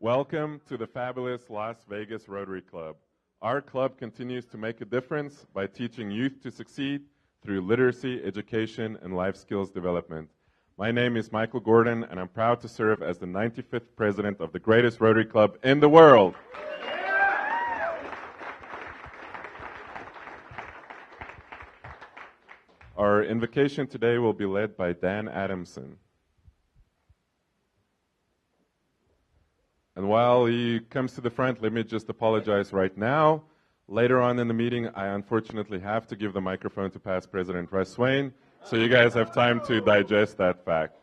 Welcome to the fabulous Las Vegas Rotary Club. Our club continues to make a difference by teaching youth to succeed through literacy, education, and life skills development. My name is Michael Gordon, and I'm proud to serve as the 95th president of the greatest Rotary Club in the world. Our invocation today will be led by Dan Adamson. And while he comes to the front, let me just apologize right now. Later on in the meeting, I unfortunately have to give the microphone to past President Russ Swain, so you guys have time to digest that fact.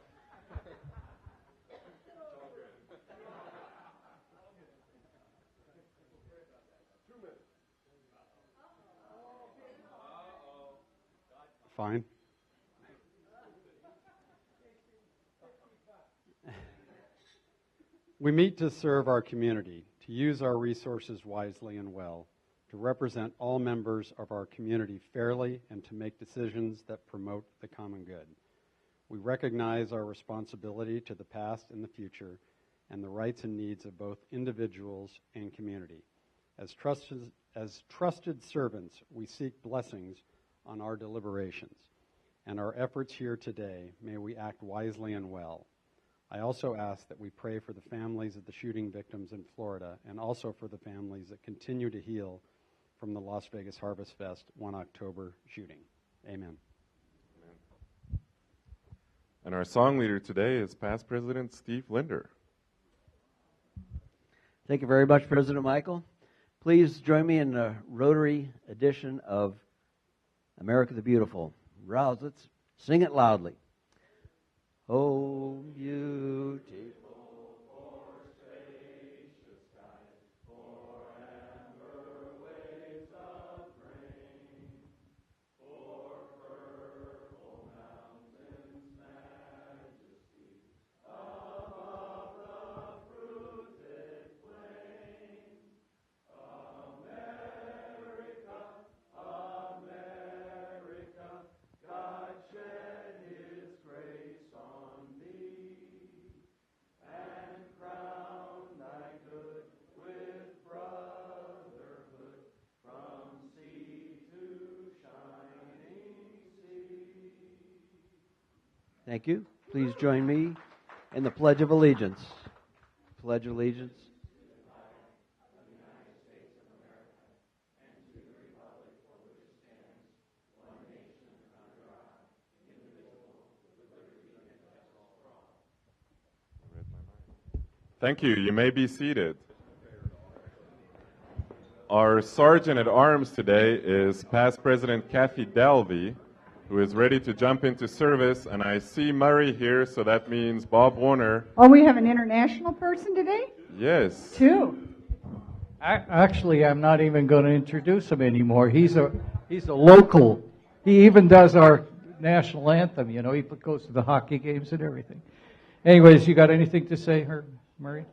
Fine. We meet to serve our community, to use our resources wisely and well, to represent all members of our community fairly, and to make decisions that promote the common good. We recognize our responsibility to the past and the future, and the rights and needs of both individuals and community. As trusted servants, we seek blessings on our deliberations, and our efforts here today, may we act wisely and well. I also ask that we pray for the families of the shooting victims in Florida, and also for the families that continue to heal from the Las Vegas Harvest Fest 1 October shooting. Amen. And our song leader today is past President Steve Linder. Thank you very much, President Michael. Please join me in the Rotary edition of America the Beautiful. Rouse, let's sing it loudly. Oh, beautiful for spacious skies, for amber waves of rain, for purple mountains' majesty, above the fruited plain. America, America, God shed His grace on thee, and crown thy good with brotherhood from sea to shining sea. Thank you. Please join me in the Pledge of Allegiance. Pledge allegiance. Thank you. You may be seated. Our Sergeant at Arms today is past President Kathy Dalvey, who is ready to jump into service. And I see Murray here, so that means Bob Warner. Oh, we have an international person today? Yes. Two. Actually, I'm not even going to introduce him anymore. He's a local. He even does our national anthem. You know, he goes to the hockey games and everything. Anyways, you got anything to say, Murray?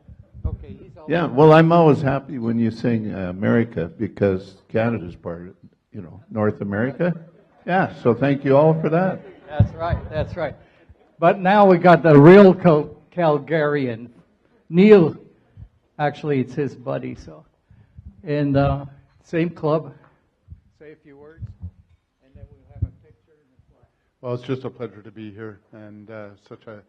Okay. Yeah, well, I'm always happy when you sing America, because Canada's part of, North America. Yeah, so thank you all for that. That's right, that's right. But now we got the real Calgarian, Neil. Actually, it's his buddy, so. And same club. Say a few words, and then we'll have a picture. Well, it's just a pleasure to be here, and such a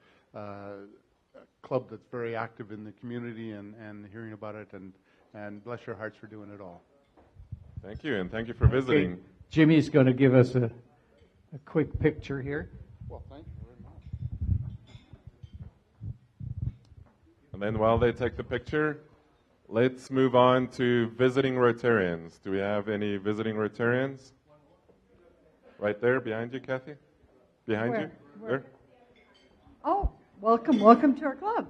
club that's very active in the community, and hearing about it, and bless your hearts for doing it all. Thank you, and thank you for visiting. Okay. Jimmy's going to give us a quick picture here. Well, thank you very much. And then while they take the picture, let's move on to visiting Rotarians. Do we have any visiting Rotarians? Right there, behind you, Kathy? Behind you? There? Oh, welcome to our club.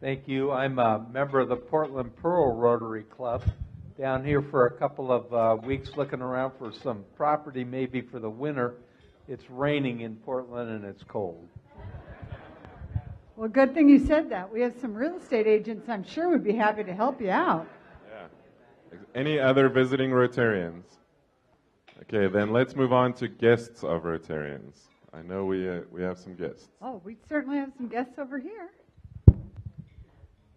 Thank you. I'm a member of the Portland Pearl Rotary Club. Down here for a couple of weeks looking around for some property maybe for the winter. It's raining in Portland and it's cold. Well, good thing you said that. We have some real estate agents I'm sure would be happy to help you out. Yeah. Any other visiting Rotarians? Okay, then let's move on to guests of Rotarians. I know we have some guests. Oh, we certainly have some guests over here.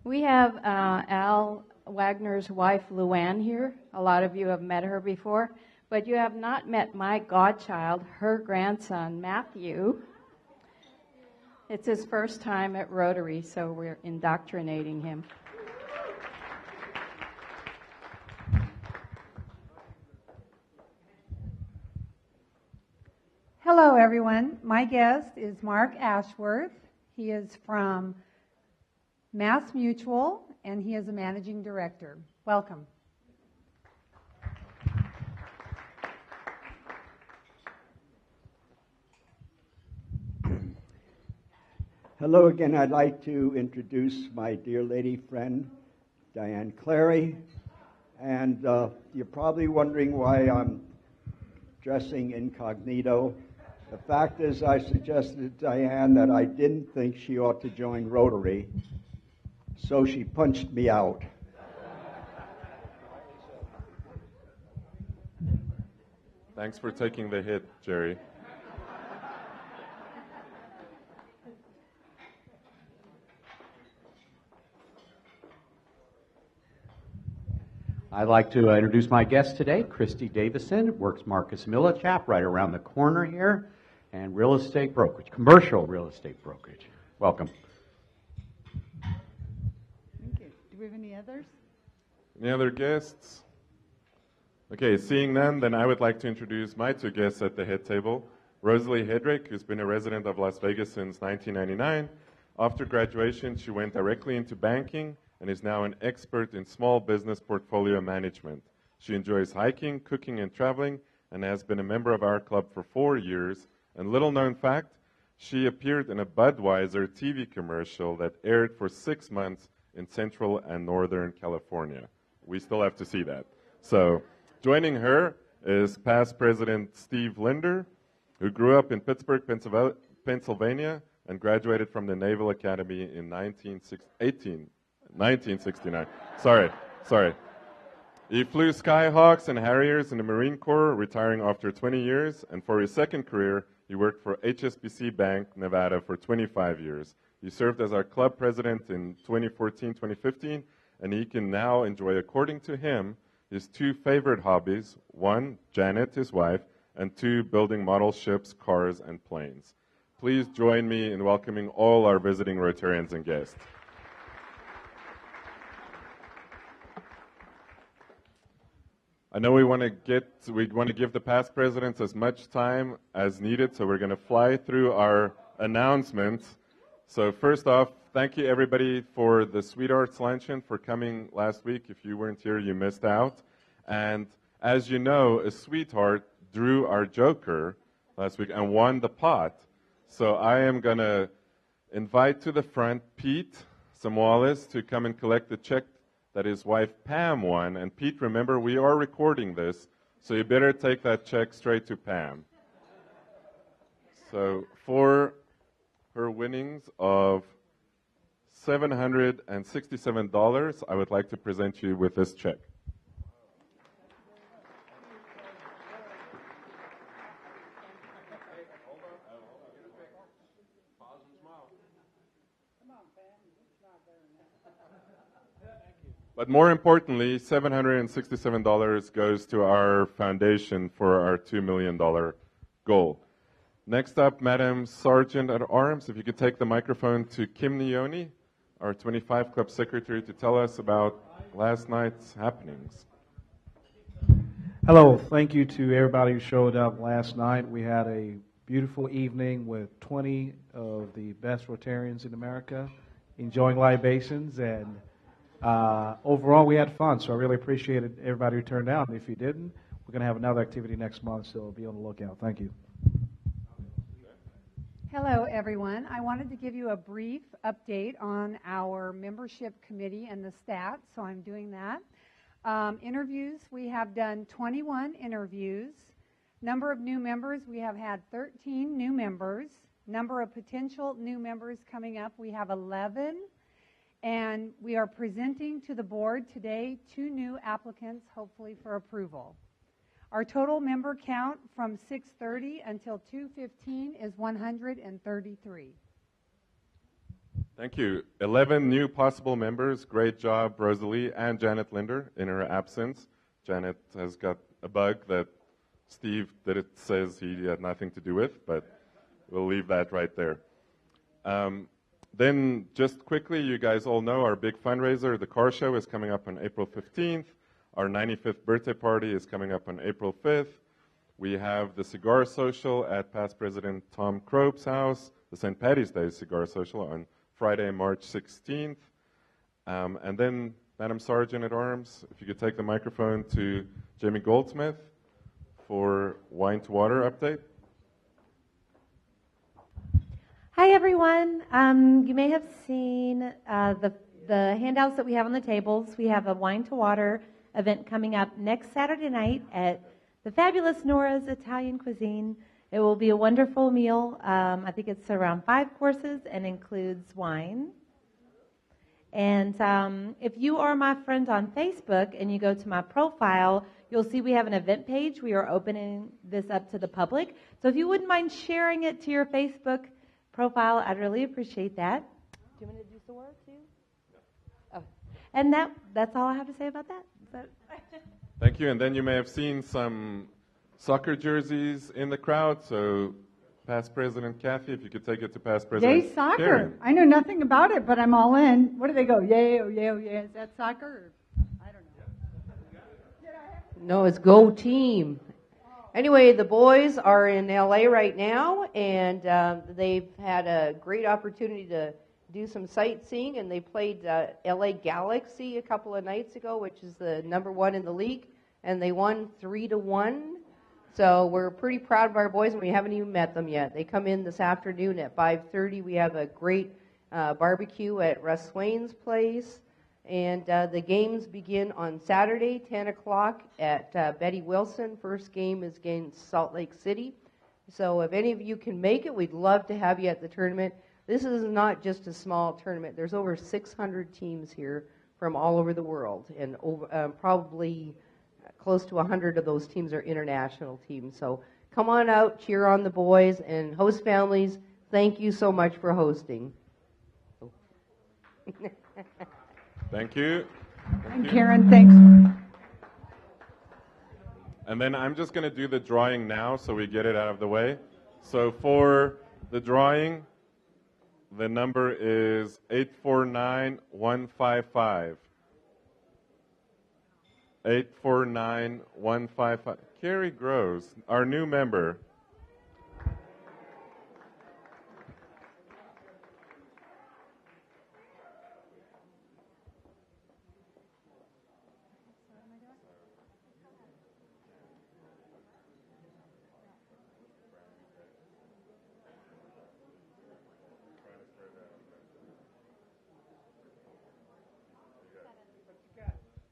We have Al Wagner's wife, Luann, here. A lot of you have met her before, but you have not met my godchild, her grandson, Matthew. It's his first time at Rotary, so we're indoctrinating him. Hello, everyone. My guest is Mark Ashworth. He is from Mass Mutual, and he is a managing director. Welcome. Hello again. I'd like to introduce my dear lady friend, Diane Clary. And you're probably wondering why I'm dressing incognito. The fact is, I suggested to Diane that I didn't think she ought to join Rotary, so she punched me out. Thanks for taking the hit, Jerry. I'd like to introduce my guest today, Christy Davison, works Marcus Millichap right around the corner here, and real estate brokerage, commercial real estate brokerage. Welcome. Thank you. Do we have any others? Any other guests? Okay, seeing none, then I would like to introduce my two guests at the head table. Rosalee Hedrick, who's been a resident of Las Vegas since 1999. After graduation, she went directly into banking and is now an expert in small business portfolio management. She enjoys hiking, cooking, and traveling, and has been a member of our club for 4 years. And little known fact, she appeared in a Budweiser TV commercial that aired for 6 months in Central and Northern California. We still have to see that. So, joining her is past President Steve Linder, who grew up in Pittsburgh, Pennsylvania, and graduated from the Naval Academy in 1969. Sorry. He flew Skyhawks and Harriers in the Marine Corps, retiring after 20 years, and for his second career, he worked for HSBC Bank, Nevada for 25 years. He served as our club president in 2014-2015, and he can now enjoy, according to him, his two favorite hobbies: one, Janet, his wife, and two, building model ships, cars, and planes. Please join me in welcoming all our visiting Rotarians and guests. I know we want to give the past presidents as much time as needed, so we're going to fly through our announcements. So first off, thank you everybody for the Sweethearts Luncheon for coming last week. If you weren't here, you missed out. And as you know, a sweetheart drew our joker last week and won the pot. So I am going to invite to the front Pete Samuolis to come and collect the check that his wife Pam won. And Pete, remember, we are recording this, so you better take that check straight to Pam. So for her winnings of $767, I would like to present you with this check. But more importantly, $767 goes to our foundation for our $2 million goal. Next up, Madam Sergeant at Arms, if you could take the microphone to Kim Nyoni, our 25 Club Secretary, to tell us about last night's happenings. Hello, thank you to everybody who showed up last night. We had a beautiful evening with 20 of the best Rotarians in America enjoying libations, and overall, we had fun, so I really appreciated everybody who turned out. And if you didn't, we're going to have another activity next month, so be on the lookout. Thank you. Hello, everyone. I wanted to give you a brief update on our membership committee and the stats, so I'm doing that. Interviews, we have done 21 interviews. Number of new members, we have had 13 new members. Number of potential new members coming up, we have 11. And we are presenting to the board today 2 new applicants, hopefully for approval. Our total member count from 6:30 until 2:15 is 133. Thank you. 11 new possible members. Great job, Rosalee and Janet Linder in her absence. Janet has got a bug that Steve says he had nothing to do with, but we'll leave that right there. Then just quickly, you guys all know our big fundraiser, the car show, is coming up on April 15th. Our 95th birthday party is coming up on April 5th. We have the cigar social at past President Tom Crope's house, the St. Paddy's Day cigar social on Friday, March 16th. And then, Madam Sergeant at Arms, if you could take the microphone to Jamie Goldsmith for Wine to Water update. Hi, everyone. You may have seen the handouts that we have on the tables. We have a Wine to Water event coming up next Saturday night at the fabulous Nora's Italian Cuisine. It will be a wonderful meal. I think it's around 5 courses and includes wine. And if you are my friend on Facebook and you go to my profile, you'll see we have an event page. We are opening this up to the public. So if you wouldn't mind sharing it to your Facebook profile, I'd really appreciate that. Do you want me to do some work too? Oh. And that's all I have to say about that. Thank you. And then you may have seen some soccer jerseys in the crowd. So past President Kathy, if you could take it to past President Yay, soccer. Karen. I know nothing about it, but I'm all in. What do they go? Yay, oh, yay, oh, yay. Is that soccer? Or, I don't know. No, it's Go Team. Anyway, the boys are in LA right now, and they've had a great opportunity to do some sightseeing, and they played LA Galaxy a couple of nights ago, which is the #1 in the league, and they won 3-1. So we're pretty proud of our boys, and we haven't even met them yet. They come in this afternoon at 5:30. We have a great barbecue at Russ Swain's place. And the games begin on Saturday, 10 o'clock at Betty Wilson. First game is against Salt Lake City. So if any of you can make it, we'd love to have you at the tournament. This is not just a small tournament. There's over 600 teams here from all over the world. And probably close to 100 of those teams are international teams. So come on out, cheer on the boys, and host families, thank you so much for hosting. Thank you. And Karen, thanks. And then I'm just going to do the drawing now so we get it out of the way. So for the drawing, the number is 849155. 849155. Carrie Groves, our new member.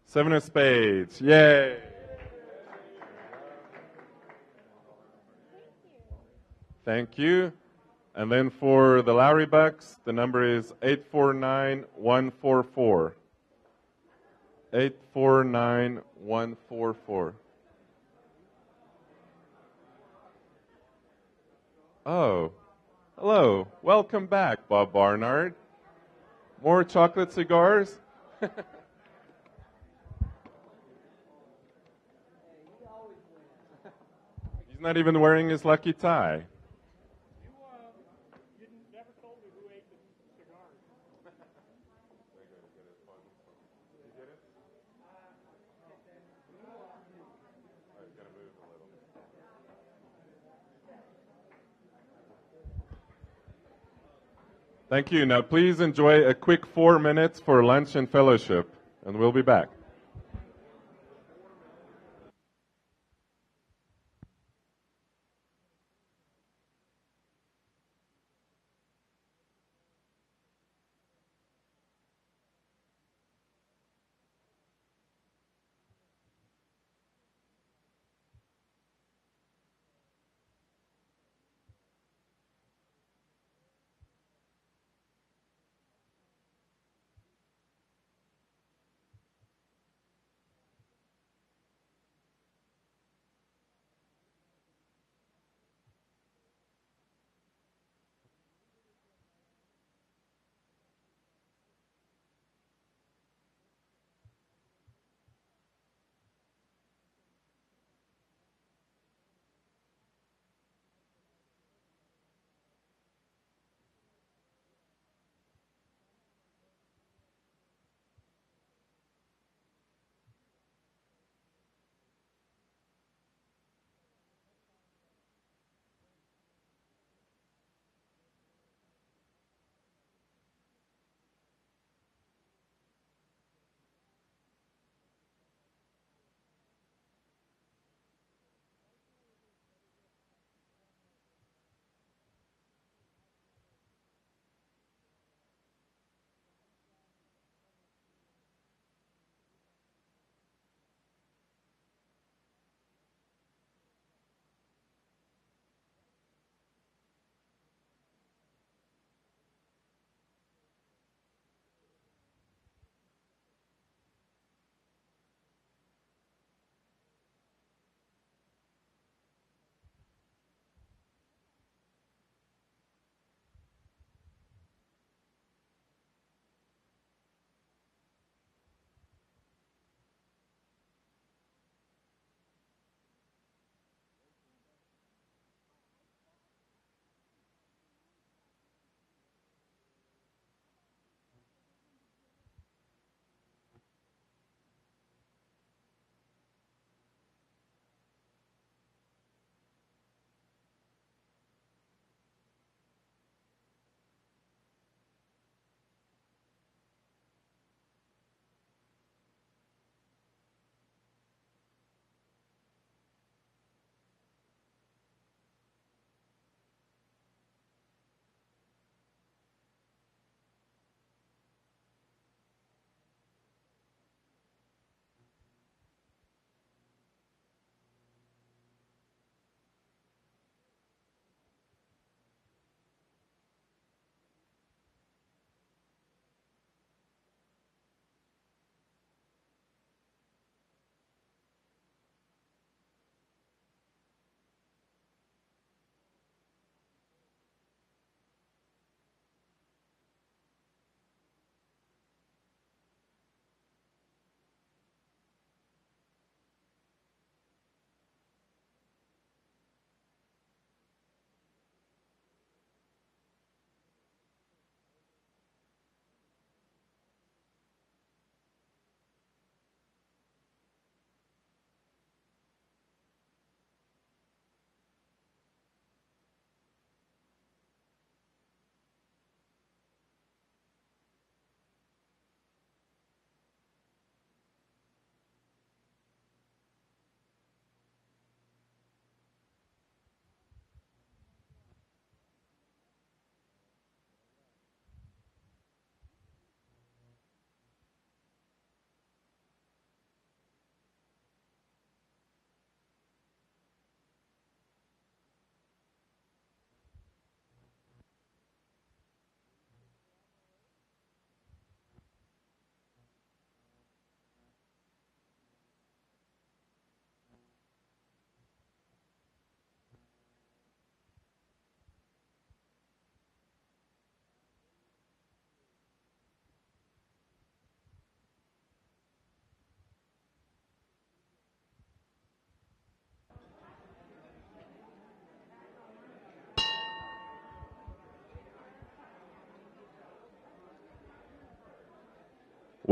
Seven of spades. Yay. Thank you. And then for the Lowry Bucks, the number is 849144. 849144. Oh, hello. Welcome back, Bob Barnard. More chocolate cigars? He's not even wearing his lucky tie. You never told me who ate the cigars. Thank you. Now please enjoy a quick 4 minutes for lunch and fellowship, and we'll be back.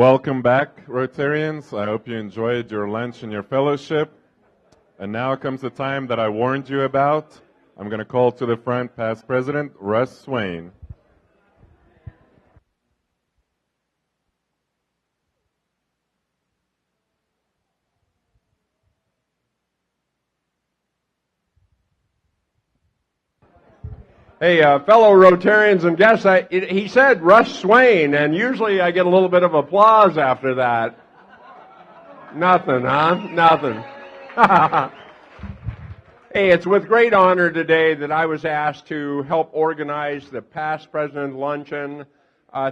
Welcome back, Rotarians. I hope you enjoyed your lunch and your fellowship. And now comes the time that I warned you about. I'm going to call to the front past President Russ Swain. Hey, fellow Rotarians and guests, he said Russ Swain, and usually I get a little bit of applause after that. Nothing, huh? Nothing. Hey, it's with great honor today that I was asked to help organize the Past President Luncheon.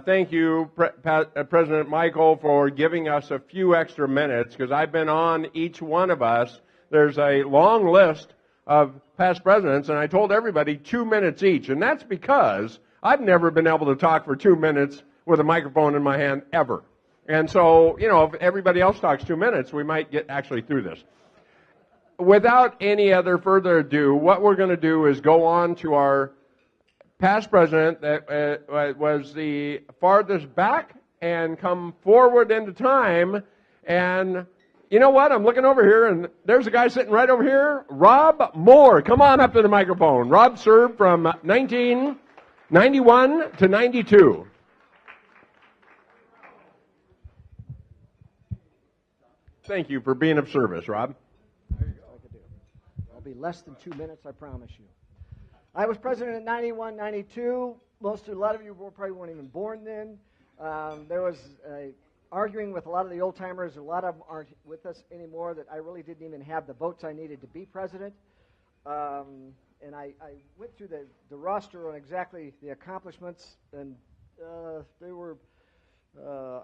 Thank you, President Michael, for giving us a few extra minutes, because I've been on each one of us. There's a long list of past presidents, and I told everybody 2 minutes each, and that's because I've never been able to talk for 2 minutes with a microphone in my hand ever. And so, if everybody else talks 2 minutes, we might get actually through this. Without any other further ado, what we're going to do is go on to our past president that was the farthest back and come forward into time. And you know what? I'm looking over here, and there's a guy sitting right over here, Rob Moore. Come on up to the microphone. Rob served from 1991 to 92. Thank you for being of service, Rob. There you go. I'll be less than 2 minutes, I promise you. I was president in 91, 92. A lot of you probably weren't even born then. There was arguing with a lot of the old timers. A lot of them aren't with us anymore. That I really didn't even have the votes I needed to be president. And I went through the roster on exactly the accomplishments, and they were.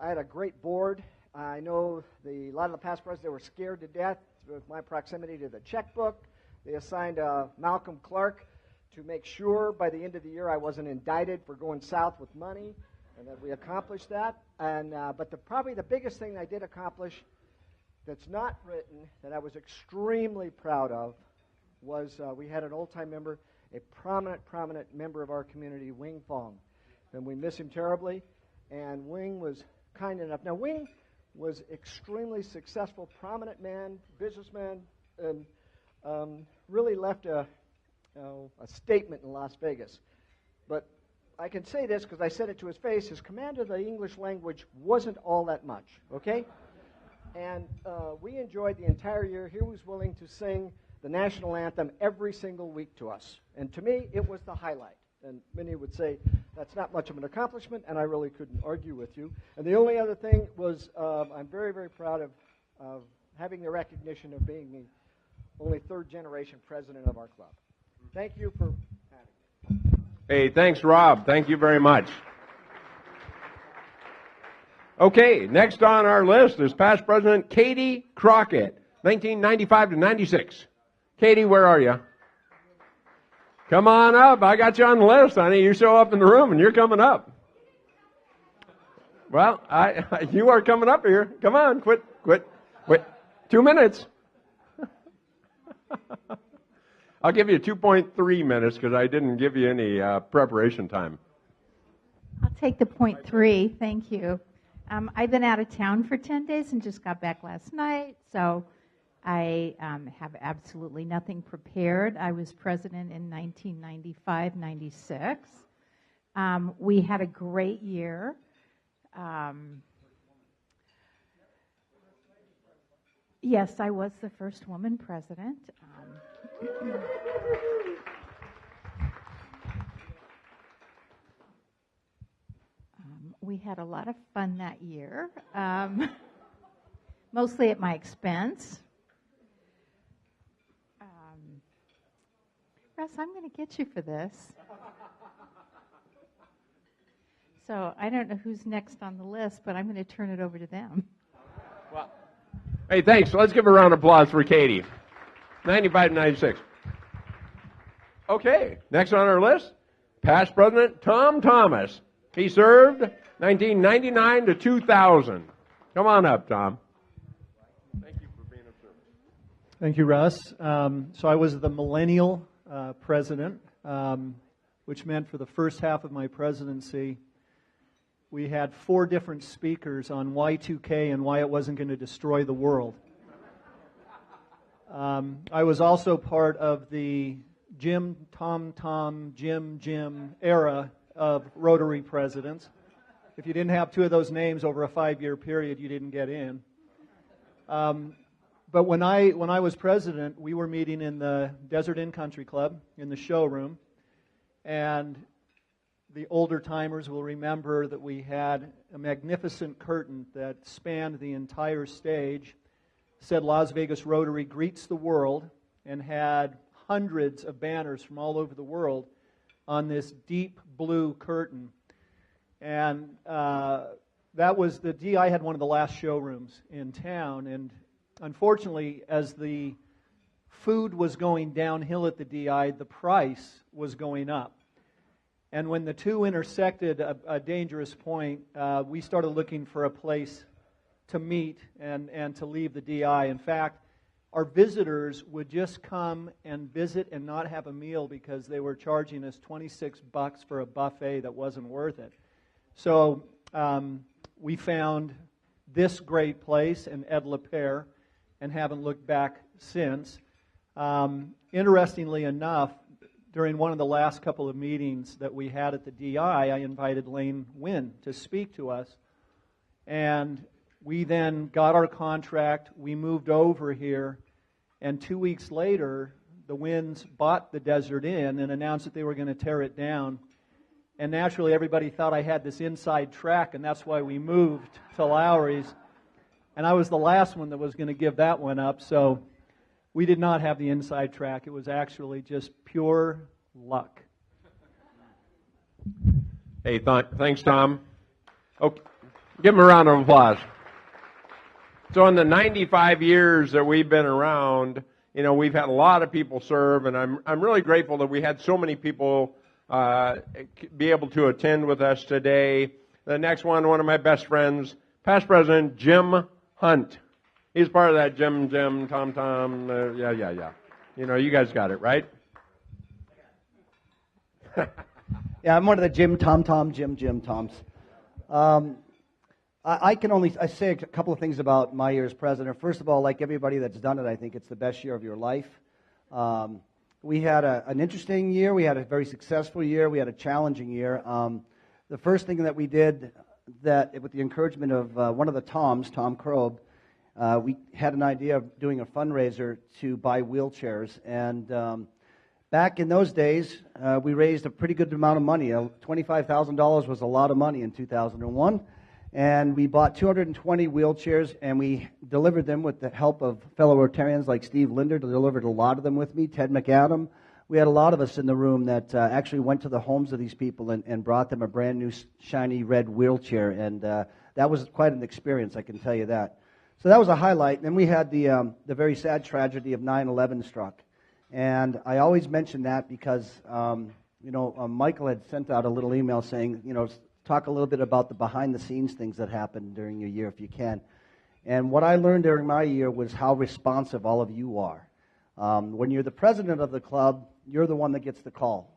I had a great board. I know a lot of the past presidents, they were scared to death with my proximity to the checkbook. They assigned Malcolm Clark to make sure by the end of the year I wasn't indicted for going south with money, and that we accomplished that. And but probably the biggest thing I did accomplish that's not written, that I was extremely proud of, was we had an old-time member, a prominent member of our community, Wing Fong. And we miss him terribly. And Wing was kind enough. Now, Wing was extremely successful, prominent man, businessman, and really left a statement in Las Vegas. But I can say this because I said it to his face. His command of the English language wasn't all that much, okay? And we enjoyed the entire year. He was willing to sing the national anthem every single week to us. And to me, it was the highlight. And many would say that's not much of an accomplishment, and I really couldn't argue with you. And the only other thing was I'm very, very proud of having the recognition of being the only third-generation president of our club. Thank you for having me. Hey, thanks, Rob. Thank you very much. Okay, next on our list is past President Katie Crockett, 1995 to 96. Katie, where are you? Come on up. I got you on the list, honey. You show up in the room, and you're coming up. Well, you are coming up here. Come on, quit. 2 minutes. I'll give you 2.3 minutes because I didn't give you any preparation time. I'll take the 0.3. Thank you. I've been out of town for 10 days and just got back last night, so I have absolutely nothing prepared. I was president in 1995-96. We had a great year. Yes, I was the first woman president. We had a lot of fun that year, mostly at my expense. Russ, I'm going to get you for this. So I don't know who's next on the list, but I'm going to turn it over to them. Well, hey, thanks. Let's give a round of applause for Katie. 95 to 96. Okay, next on our list, past President Tom Thomas. He served 1999 to 2000. Come on up, Tom. Thank you for being of service. Thank you, Russ. So I was the millennial president, which meant for the first half of my presidency, we had 4 different speakers on Y2K and why it wasn't going to destroy the world. I was also part of the Jim, Tom, Tom, Jim, Jim era of Rotary presidents. If you didn't have 2 of those names over a 5-year period, you didn't get in. But when I was president, we were meeting in the Desert Inn Country Club in the showroom, and the older timers will remember that we had a magnificent curtain that spanned the entire stage, said Las Vegas Rotary greets the world, and had hundreds of banners from all over the world on this deep blue curtain. And that was, the DI had one of the last showrooms in town, and unfortunately, as the food was going downhill at the DI, the price was going up. And when the two intersected a dangerous point, we started looking for a place to meet and to leave the DI. In fact, our visitors would just come and visit and not have a meal because they were charging us $26 for a buffet that wasn't worth it. So we found this great place in Ed LaPere and haven't looked back since. Interestingly enough, during one of the last couple of meetings that we had at the DI, I invited Lane Wynn to speak to us. And we then got our contract, we moved over here, and 2 weeks later, the Winns bought the Desert Inn and announced that they were going to tear it down. And naturally, everybody thought I had this inside track, and that's why we moved to Lowry's. And I was the last one that was going to give that one up, so we did not have the inside track. It was actually just pure luck. Hey, thanks, Tom. Okay, give him a round of applause. So in the 95 years that we've been around, you know, we've had a lot of people serve, and I'm really grateful that we had so many people be able to attend with us today. The next one of my best friends, past President Jim Hunt. He's part of that Jim, Tom, yeah. You know, you guys got it, right? Yeah, I'm one of the Jim, Tom, Jim, Toms. I say a couple of things about my year as president. First of all, like everybody that's done it, I think it's the best year of your life. We had an interesting year. We had a very successful year. We had a challenging year. The first thing that we did, that with the encouragement of one of the Toms, Tom Krob, we had an idea of doing a fundraiser to buy wheelchairs. And back in those days, we raised a pretty good amount of money. $25,000 was a lot of money in 2001. And we bought 220 wheelchairs, and we delivered them with the help of fellow Rotarians like Steve Linder, delivered a lot of them with me, Ted McAdam. We had a lot of us in the room that actually went to the homes of these people and brought them a brand new shiny red wheelchair. And that was quite an experience, I can tell you that. So that was a highlight. And then we had the very sad tragedy of 9/11 struck. And I always mention that because, Michael had sent out a little email saying, talk a little bit about the behind-the-scenes things that happened during your year, if you can. And what I learned during my year was how responsive all of you are. When you're the president of the club, you're the one that gets the call.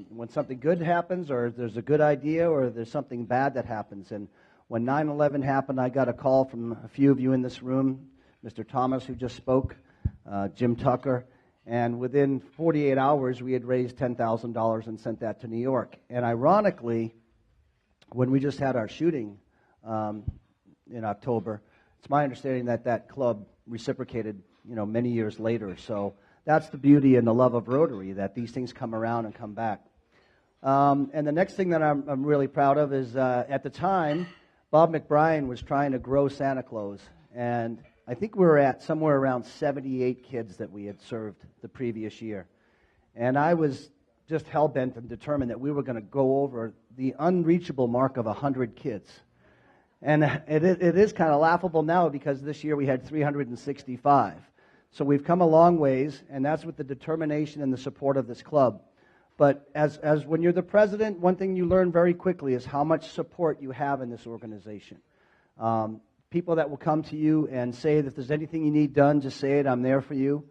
When something good happens, or there's a good idea, or there's something bad that happens. And when 9/11 happened, I got a call from a few of you in this room, Mr. Thomas, who just spoke, Jim Tucker, and within 48 hours, we had raised $10,000 and sent that to New York. And ironically, when we just had our shooting in October, it's my understanding that that club reciprocated, many years later. So that's the beauty and the love of Rotary, that these things come around and come back. And the next thing that I'm really proud of is at the time, Bob McBrien was trying to grow Santa Claus. And I think we were at somewhere around 78 kids that we had served the previous year. And I was just hell-bent and determined that we were going to go over the unreachable mark of 100 kids. And it is kind of laughable now because this year we had 365. So we've come a long ways, and that's with the determination and the support of this club. But as when you're the president, one thing you learn very quickly is how much support you have in this organization. People that will come to you and say that if there's anything you need done, just say it, I'm there for you.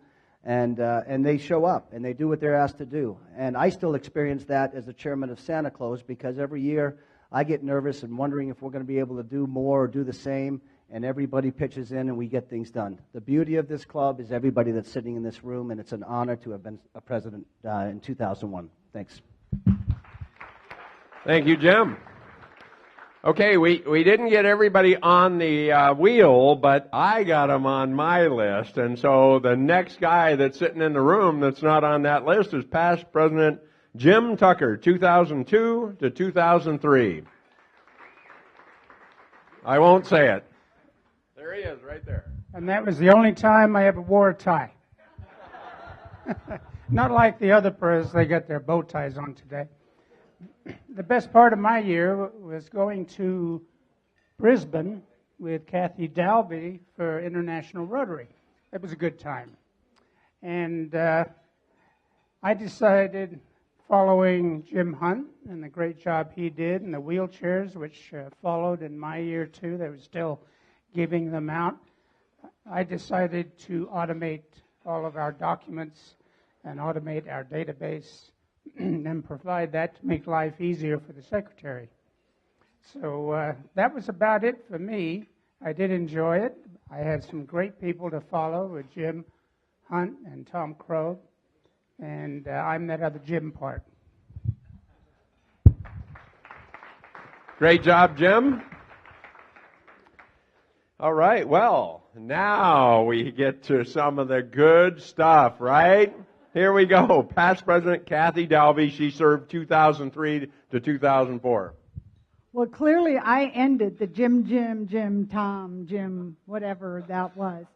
And they show up, and they do what they're asked to do. And I still experience that as the chairman of Santa Claus because every year I get nervous and wondering if we're going to be able to do more or do the same, and everybody pitches in and we get things done. The beauty of this club is everybody that's sitting in this room, and it's an honor to have been a president in 2001. Thanks. Thank you, Jim. Okay, we didn't get everybody on the wheel, but I got them on my list. And so the next guy that's sitting in the room that's not on that list is past President Jim Tucker, 2002 to 2003. I won't say it. There he is, right there. And that was the only time I ever wore a tie. Not like the other presidents, they got their bow ties on today. The best part of my year was going to Brisbane with Kathy Dalvey for International Rotary. It was a good time. And I decided, following Jim Hunt and the great job he did, and the wheelchairs, which followed in my year too, they were still giving them out, I decided to automate all of our documents and automate our database and provide that to make life easier for the secretary. So that was about it for me. I did enjoy it. I had some great people to follow with Jim Hunt and Tom Crow, and I'm that other Jim part. Great job, Jim. All right, well, now we get to some of the good stuff, right? Here we go. Past President Kathy Dalvey, she served 2003 to 2004. Well, clearly I ended the Jim, Tom, Jim, whatever that was.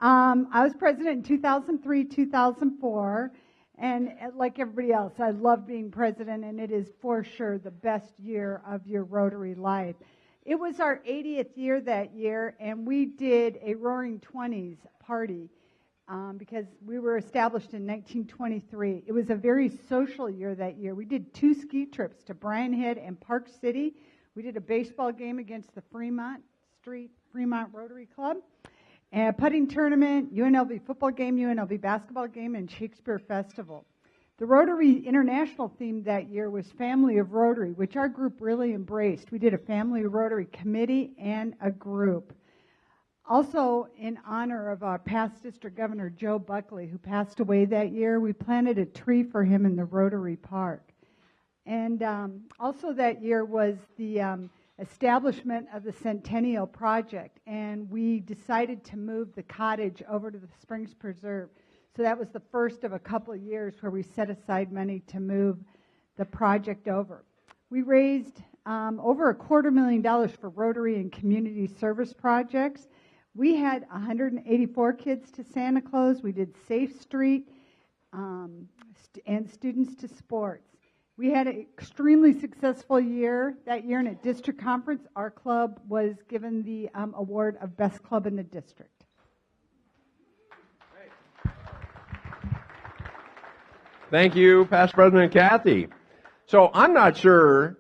I was president in 2003, 2004, and like everybody else, I love being president, and it is for sure the best year of your Rotary life. It was our 80th year that year, and we did a Roaring 20s party. Because we were established in 1923. It was a very social year that year. We did 2 ski trips to Bryan Head and Park City. We did a baseball game against the Fremont Rotary Club, and a putting tournament, UNLV football game, UNLV basketball game, and Shakespeare Festival. The Rotary International theme that year was Family of Rotary, which our group really embraced. We did a Family of Rotary committee and a group. Also, in honor of our past district governor, Joe Buckley, who passed away that year, we planted a tree for him in the Rotary Park. And also that year was the establishment of the Centennial Project, and we decided to move the cottage over to the Springs Preserve. So that was the first of a couple of years where we set aside money to move the project over. We raised over $250,000 for Rotary and community service projects. We had 184 kids to Santa Claus. We did Safe Street and Students to Sports. We had an extremely successful year that year, and at district conference, our club was given the award of best club in the district. Thank you, Past President Kathy. So I'm not sure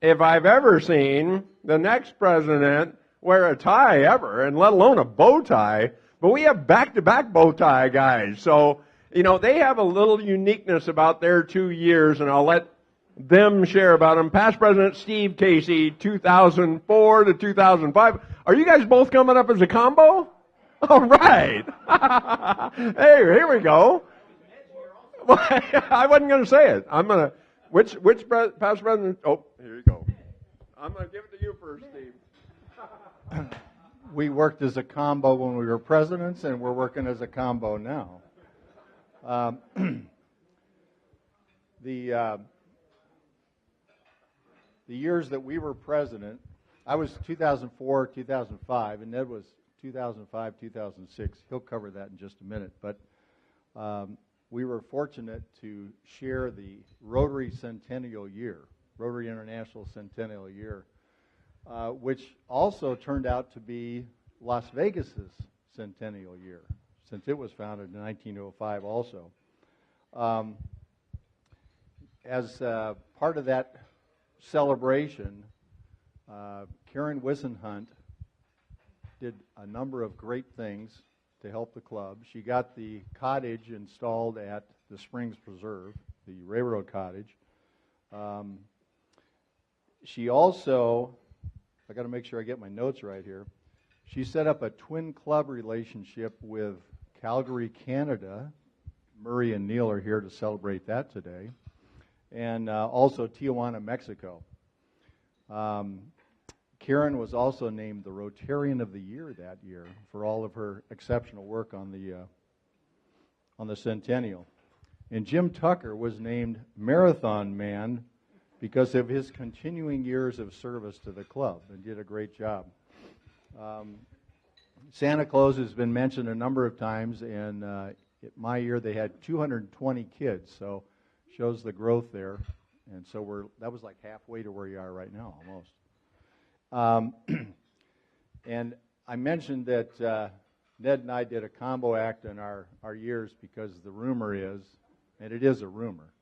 if I've ever seen the next president wear a tie ever, and let alone a bow tie, but we have back-to-back bow tie guys. So, they have a little uniqueness about their 2 years, and I'll let them share about them. Past President Steve Casey, 2004 to 2005. Are you guys both coming up as a combo? All right. Hey, here we go. Well, I wasn't going to say it. I'm going to, which past president? Oh, here you go. I'm going to give it to you first, Steve. We worked as a combo when we were presidents, and we're working as a combo now. The years that we were president, I was 2004, 2005, and Ned was 2005, 2006. He'll cover that in just a minute. But we were fortunate to share the Rotary Centennial Year, Rotary International Centennial Year, which also turned out to be Las Vegas's centennial year, since it was founded in 1905 also. As part of that celebration, Karen Wissenhunt did a number of great things to help the club. She got the cottage installed at the Springs Preserve, the railroad cottage. she also, I got to make sure I get my notes right here. She set up a twin club relationship with Calgary, Canada. Murray and Neil are here to celebrate that today. And also Tijuana, Mexico. Karen was also named the Rotarian of the Year that year for all of her exceptional work on the Centennial. And Jim Tucker was named Marathon Man because of his continuing years of service to the club and did a great job. Santa Claus has been mentioned a number of times, and my year they had 220 kids, so shows the growth there. And so that was like halfway to where you are right now, almost. And I mentioned that Ned and I did a combo act in our years because the rumor is, and it is a rumor,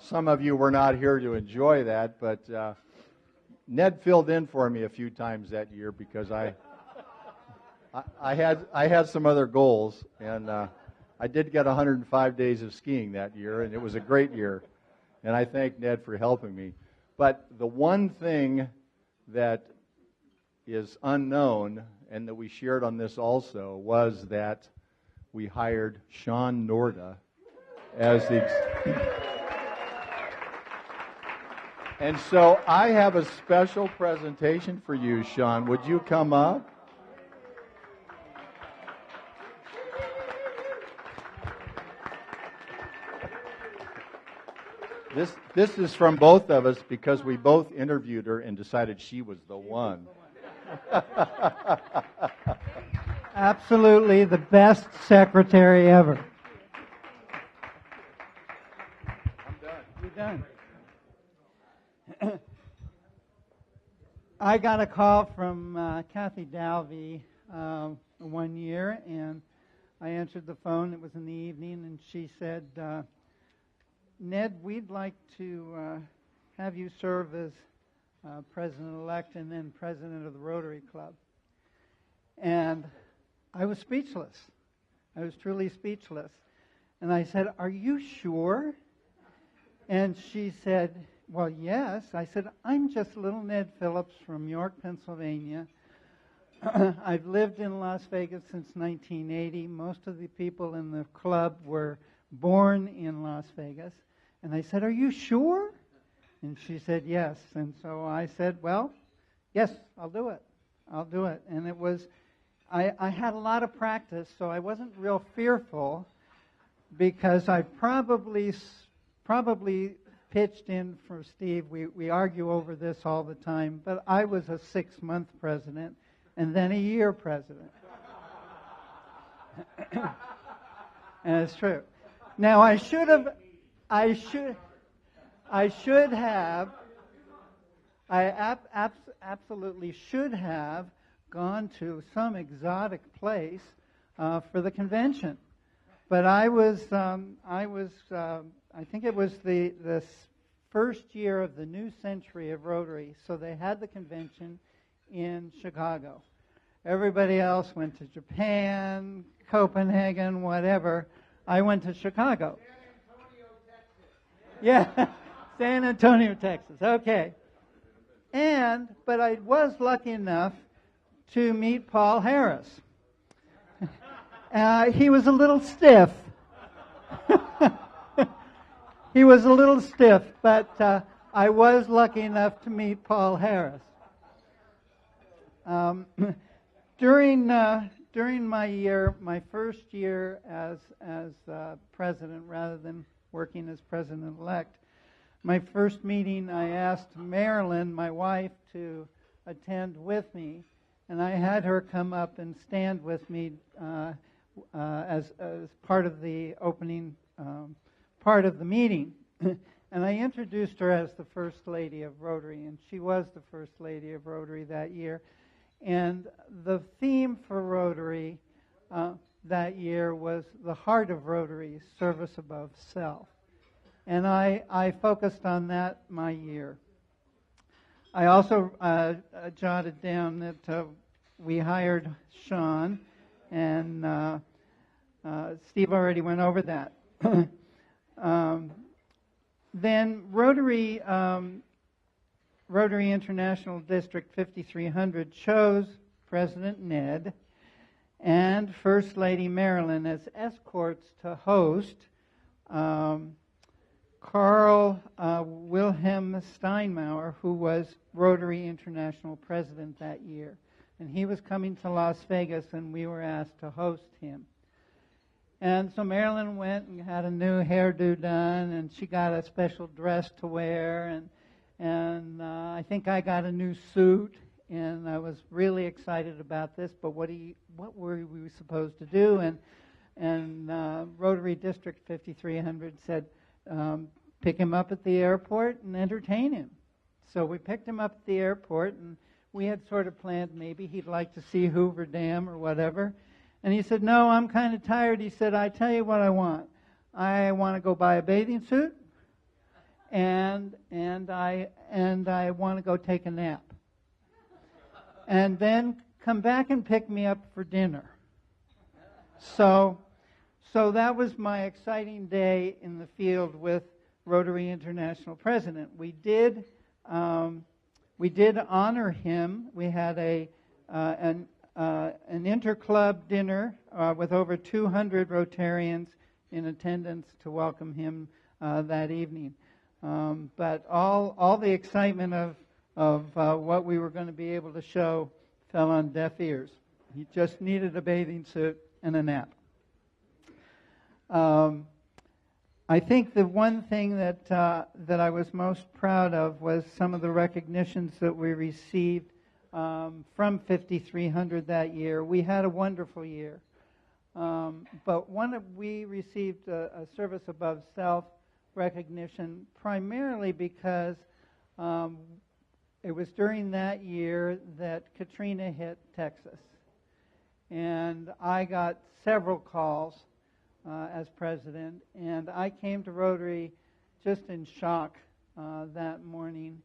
some of you were not here to enjoy that, but Ned filled in for me a few times that year because I had some other goals, and I did get 105 days of skiing that year, and it was a great year, and I thank Ned for helping me. But the one thing that is unknown, and that we shared on this also, was that we hired Sean Norda as the... And so I have a special presentation for you, Sean. Would you come up? This is from both of us because we both interviewed her and decided she was the one. Absolutely the best secretary ever. I'm done. You're done. I got a call from Kathy Dalvey one year, and I answered the phone. It was in the evening, and she said, Ned, we'd like to have you serve as president-elect and then president of the Rotary Club. And I was speechless. I was truly speechless. And I said, are you sure? And she said, well, yes. I said, I'm just little Ned Phillips from York, Pennsylvania. I've lived in Las Vegas since 1980. Most of the people in the club were born in Las Vegas. And I said, are you sure? And she said, yes. And so I said, well, yes, I'll do it. I'll do it. And it was, I had a lot of practice, so I wasn't real fearful because I probably pitched in for Steve. We argue over this all the time, but I was a 6-month president and then a year president. And it's true. Now I absolutely should have gone to some exotic place for the convention, but I think it was the first year of the new century of Rotary, so they had the convention in Chicago. Everybody else went to Japan, Copenhagen, whatever. I went to Chicago. Yeah, San Antonio, Texas. Okay. But I was lucky enough to meet Paul Harris. He was a little stiff. He was a little stiff, but I was lucky enough to meet Paul Harris. During my year, my first year as president, rather than working as president-elect, my first meeting, I asked Marilyn, my wife, to attend with me, and I had her come up and stand with me as part of the opening part of the meeting. And I introduced her as the First Lady of Rotary, and she was the First Lady of Rotary that year. And the theme for Rotary that year was the heart of Rotary, service above self. And I focused on that my year. I also jotted down that we hired Sean, and Steve already went over that. Then Rotary, Rotary International District 5300 chose President Ned and First Lady Marilyn as escorts to host Carl Wilhelm Steinmauer, who was Rotary International President that year. And he was coming to Las Vegas, and we were asked to host him. And so Marilyn went and had a new hairdo done, and she got a special dress to wear, and I think I got a new suit, and I was really excited about this. But what were we supposed to do? And Rotary District 5300 said, pick him up at the airport and entertain him. So we picked him up at the airport, and we had sort of planned maybe he'd like to see Hoover Dam or whatever. And he said, no, I'm kind of tired. He said, I tell you what I want. I want to go buy a bathing suit, and I want to go take a nap. And then come back and pick me up for dinner. So that was my exciting day in the field with Rotary International President. We did honor him. We had an inter-club dinner with over 200 Rotarians in attendance to welcome him that evening. But all the excitement of what we were going to be able to show fell on deaf ears. He just needed a bathing suit and a nap. I think the one thing that I was most proud of was some of the recognitions that we received from 5300 that year. We had a wonderful year. But we received a service above self recognition primarily because it was during that year that Katrina hit Texas. And I got several calls as president, and I came to Rotary just in shock that morning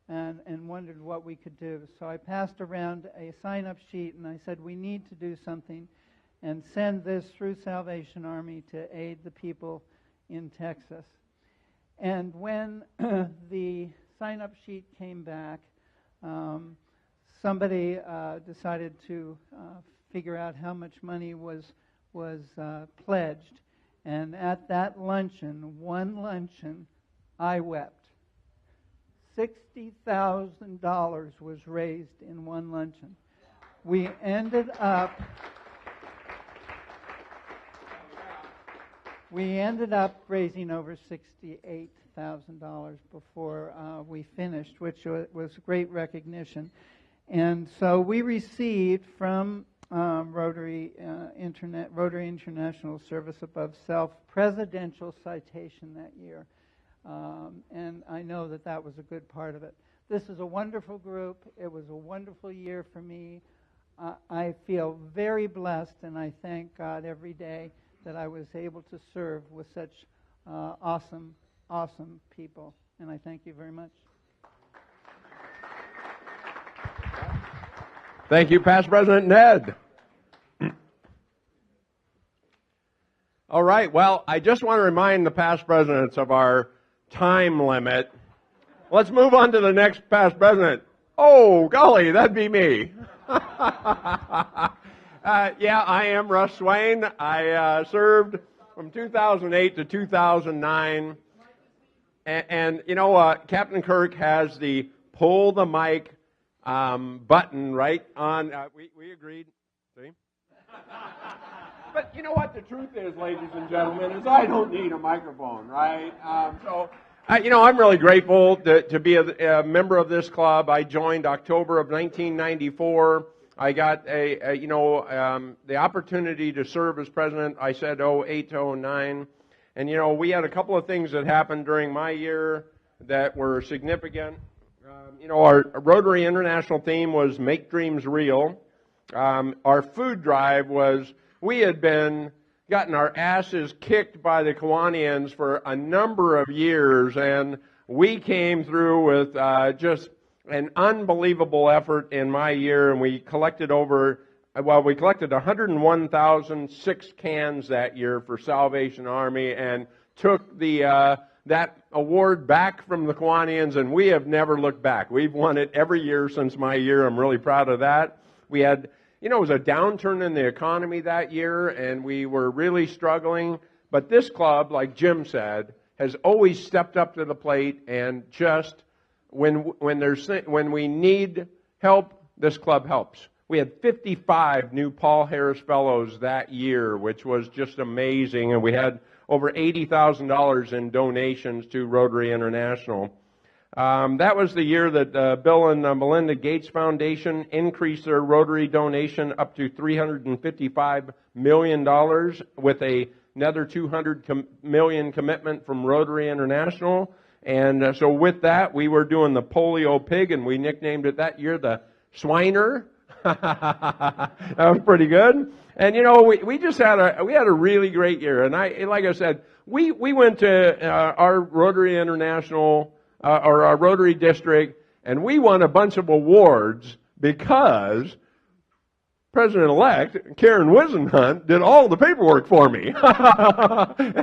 and wondered what we could do. So I passed around a sign-up sheet, and I said, we need to do something and send this through Salvation Army to aid the people in Texas. And when the sign-up sheet came back, somebody decided to figure out how much money was pledged. And at that luncheon, one luncheon, I wept. $60,000 was raised in one luncheon. We ended up raising over $68,000 before we finished, which was great recognition. And so we received from Rotary International Service Above Self presidential citation that year. And I know that was a good part of it. This is a wonderful group. It was a wonderful year for me. I feel very blessed, and I thank God every day that I was able to serve with such awesome people. And I thank you very much. Thank you, Past President Ned. All right, well, I just want to remind the past presidents of our time limit. Let's move on to the next past president. Oh, golly, that'd be me. Yeah, I am Russ Swain. I served from 2008 to 2009. And you know, Captain Kirk has the pull the mic button right on. We agreed. See? But you know what the truth is, ladies and gentlemen, is I don't need a microphone, right? You know, I'm really grateful to be a member of this club. I joined October of 1994. I got the opportunity to serve as president. I said 08 to 09. And, you know, we had a couple of things that happened during my year that were significant. You know, our Rotary International theme was Make Dreams Real. Our food drive was, we had gotten our asses kicked by the Kiwanians for a number of years, and we came through with just an unbelievable effort in my year, and we collected 101,006 cans that year for Salvation Army, and took the that award back from the Kiwanians, and we have never looked back. We've won it every year since my year. I'm really proud of that. We had, it was a downturn in the economy that year, and we were really struggling. But this club, like Jim said, has always stepped up to the plate, and just when we need help, this club helps. We had 55 new Paul Harris Fellows that year, which was just amazing, and we had over $80,000 in donations to Rotary International. That was the year that Bill and Melinda Gates Foundation increased their Rotary donation up to $355 million with another $200 million commitment from Rotary International. And so with that, we were doing the polio pig, and we nicknamed it that year the Swiner. That was pretty good. And we just had a really great year. And like I said, we went to our Rotary International or our Rotary District, and we won a bunch of awards because President-elect Karen Wisenhunt did all the paperwork for me. And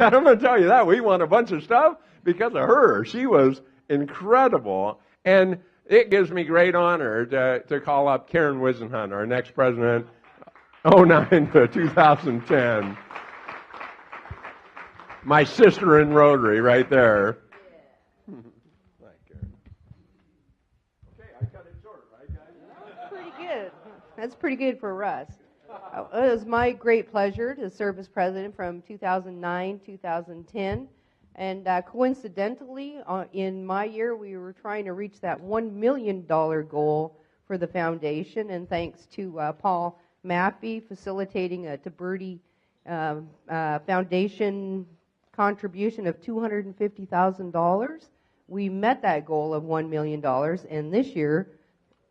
I'm going to tell you that we won a bunch of stuff because of her. She was incredible, and it gives me great honor to call up Karen Wisenhunt, our next president, 2009 to 2010. My sister in Rotary right there. That's pretty good for Russ. It was my great pleasure to serve as president from 2009 2010. And coincidentally, in my year, we were trying to reach that $1 million goal for the foundation. And thanks to Paul Maffey facilitating a Tiberti foundation contribution of $250,000, we met that goal of $1 million. And this year,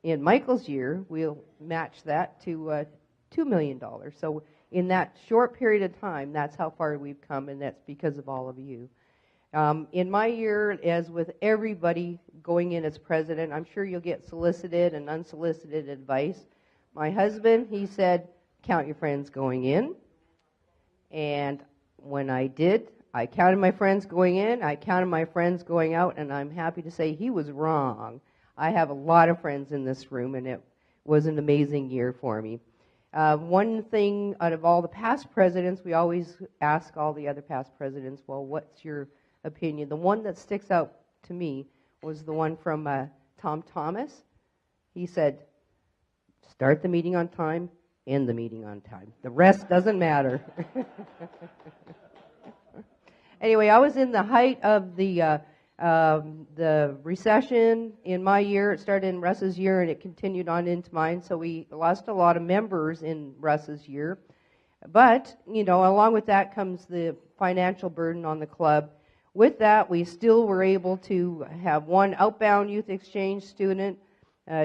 in Michael's year, we'll match that to $2 million. So in that short period of time, that's how far we've come, and that's because of all of you. In my year, as with everybody going in as president, I'm sure you'll get solicited and unsolicited advice. My husband, he said, count your friends going in. And when I did, I counted my friends going in, I counted my friends going out, and I'm happy to say he was wrong. I have a lot of friends in this room, and it was an amazing year for me. One thing out of all the past presidents, we always ask all the other past presidents, well, what's your opinion? The one that sticks out to me was the one from Tom Thomas. He said, start the meeting on time, end the meeting on time. The rest doesn't matter. Anyway, I was in the height of the recession in my year. It started in Russ's year and it continued on into mine, so we lost a lot of members in Russ's year. But, along with that comes the financial burden on the club. With that, we still were able to have one outbound youth exchange student,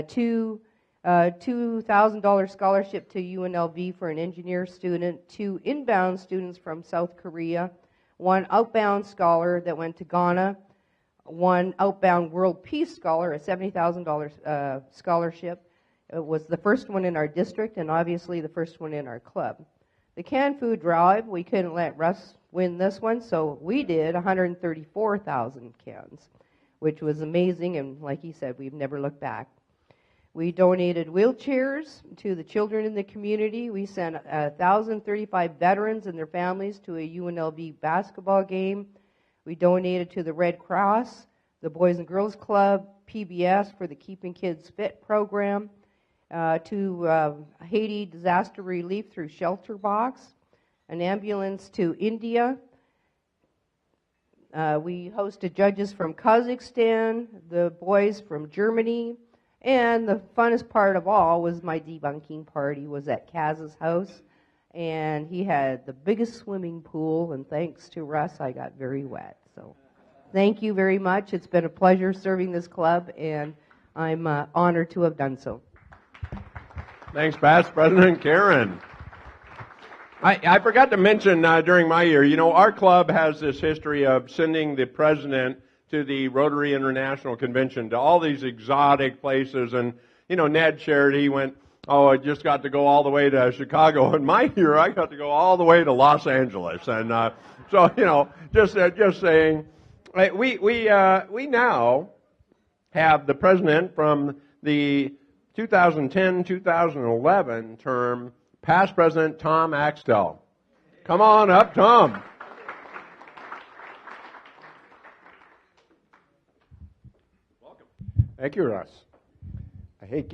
two $2,000 scholarship to UNLV for an engineer student, 2 inbound students from South Korea, 1 outbound scholar that went to Ghana, 1 outbound World Peace Scholar, a $70,000 scholarship. It was the first one in our district and obviously the first one in our club. The canned food drive, we couldn't let Russ win this one, so we did 134,000 cans, which was amazing, and like he said, we've never looked back. We donated wheelchairs to the children in the community. We sent 1,035 veterans and their families to a UNLV basketball game. We donated to the Red Cross, the Boys and Girls Club, PBS for the Keeping Kids Fit program, to Haiti disaster relief through Shelter Box, an ambulance to India. We hosted judges from Kazakhstan, the boys from Germany, and the funnest part of all was my debunking party was at Kaz's house, and he had the biggest swimming pool, and thanks to Russ, I got very wet. So thank you very much. It's been a pleasure serving this club, and I'm honored to have done so. Thanks, past President Karen. I forgot to mention during my year, our club has this history of sending the president to the Rotary International Convention, to all these exotic places. And, Ned shared, he went, I just got to go all the way to Chicago. In my year, I got to go all the way to Los Angeles. And so, just saying, We now have the president from the 2010-2011 term, past President Tom Axtell. Come on up, Tom. Thank you, Russ. I hate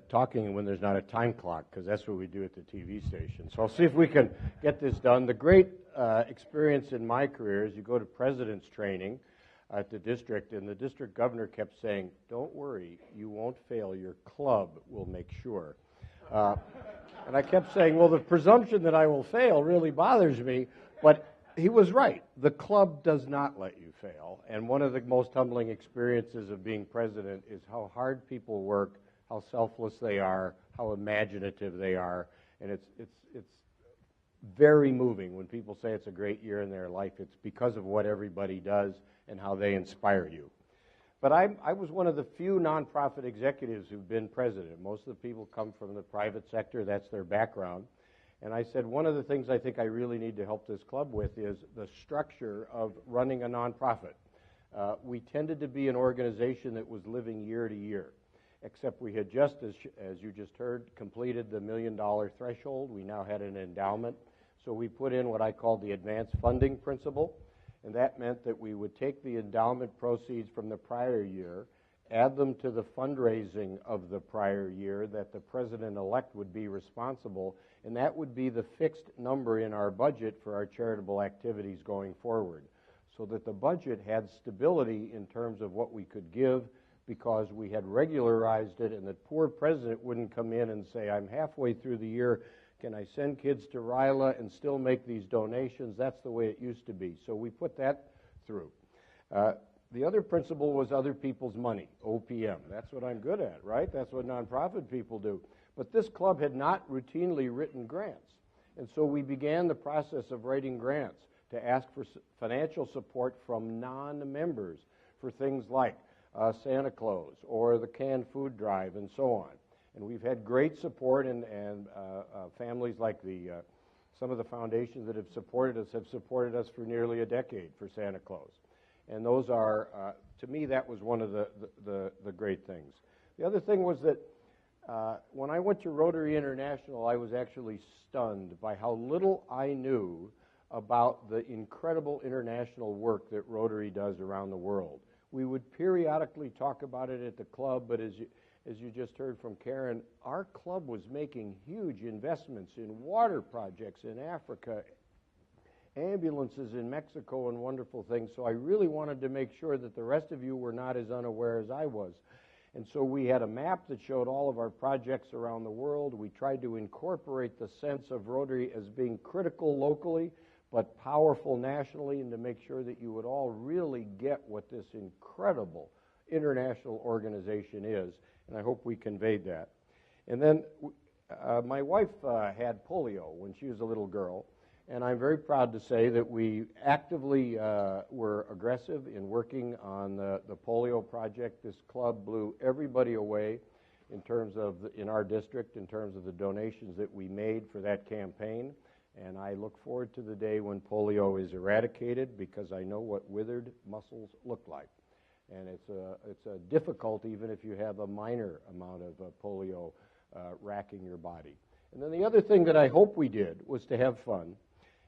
talking when there's not a time clock, because that's what we do at the TV station. So I'll see if we can get this done. The great experience in my career is you go to president's training at the district, and the district governor kept saying, don't worry, you won't fail. Your club will make sure. And I kept saying, well, the presumption that I will fail really bothers me, but he was right. The club does not let you fail. And one of the most humbling experiences of being president is how hard people work, how selfless they are, how imaginative they are. And it's very moving when people say it's a great year in their life. It's because of what everybody does and how they inspire you. But I was one of the few nonprofit executives who've been president. Most of the people come from the private sector. That's their background. And I said, one of the things I think I really need to help this club with is the structure of running a nonprofit. We tended to be an organization that was living year to year, except we had just, as you just heard, completed the $1 million threshold. We now had an endowment. So we put in what I called the advanced funding principle, and that meant that we would take the endowment proceeds from the prior year, add them to the fundraising of the prior year that the president-elect would be responsible, and that would be the fixed number in our budget for our charitable activities going forward, so that the budget had stability in terms of what we could give, because we had regularized it, and the poor president wouldn't come in and say, I'm halfway through the year, can I send kids to RILA and still make these donations? That's the way it used to be. So we put that through. The other principle was other people's money, OPM. That's what I'm good at, right? That's what nonprofit people do. But this club had not routinely written grants. And so we began the process of writing grants to ask for financial support from non-members for things like Santa Claus or the canned food drive and so on. And we've had great support, and families like some of the foundations that have supported us for nearly a decade for Santa Claus. And those are, to me, that was one of the great things. The other thing was that when I went to Rotary International, I was actually stunned by how little I knew about the incredible international work that Rotary does around the world. We would periodically talk about it at the club, but as you just heard from Karen, our club was making huge investments in water projects in Africa, ambulances in Mexico, and wonderful things. So I really wanted to make sure that the rest of you were not as unaware as I was. And so we had a map that showed all of our projects around the world. We tried to incorporate the sense of Rotary as being critical locally, but powerful nationally, and to make sure that you would all really get what this incredible international organization is. And I hope we conveyed that. And then my wife had polio when she was a little girl. And I'm very proud to say that we actively were aggressive in working on the polio project. This club blew everybody away in terms of, in our district, in terms of the donations that we made for that campaign. And I look forward to the day when polio is eradicated, because I know what withered muscles look like. And it's a difficult, even if you have a minor amount of polio racking your body. And then the other thing that I hope we did was to have fun.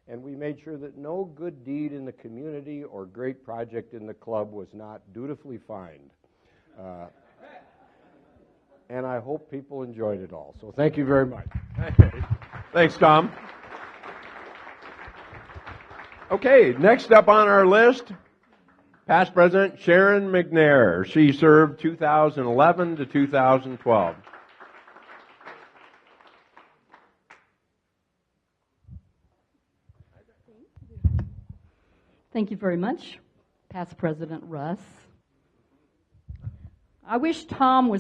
And we made sure that no good deed in the community or great project in the club was not dutifully fined. And I hope people enjoyed it all. So thank you very much. Thanks, Tom. Okay, next up on our list, past President Sharon McNair. She served 2011 to 2012. Thank you very much, past President Russ. I wish Tom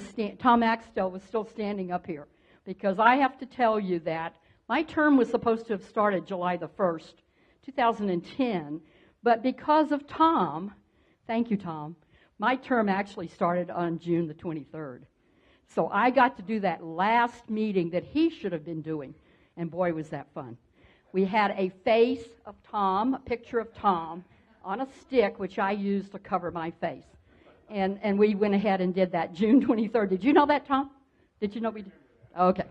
Axtell was still standing up here, because I have to tell you that my term was supposed to have started July the 1st, 2010, but because of Tom, thank you, Tom, my term actually started on June the 23rd. So I got to do that last meeting that he should have been doing, and boy, was that fun. We had a face of Tom, a picture of Tom, on a stick, which I used to cover my face. And we went ahead and did that June 23rd. Did you know that, Tom? Did you know we did? Okay.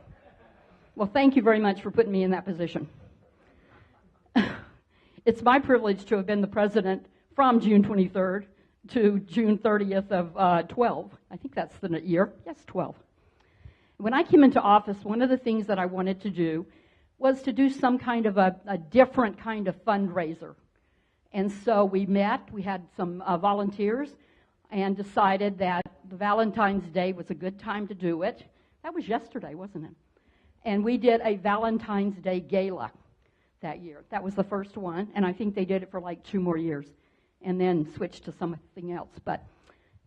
Well, thank you very much for putting me in that position. It's my privilege to have been the president from June 23rd to June 30th of 12. I think that's the year. Yes, 12. When I came into office, one of the things that I wanted to do was to do some kind of a different kind of fundraiser. And so we met, we had some volunteers, and decided that the Valentine's Day was a good time to do it. That was yesterday, wasn't it? And we did a Valentine's Day gala that year. That was the first one, and I think they did it for like 2 more years and then switched to something else. But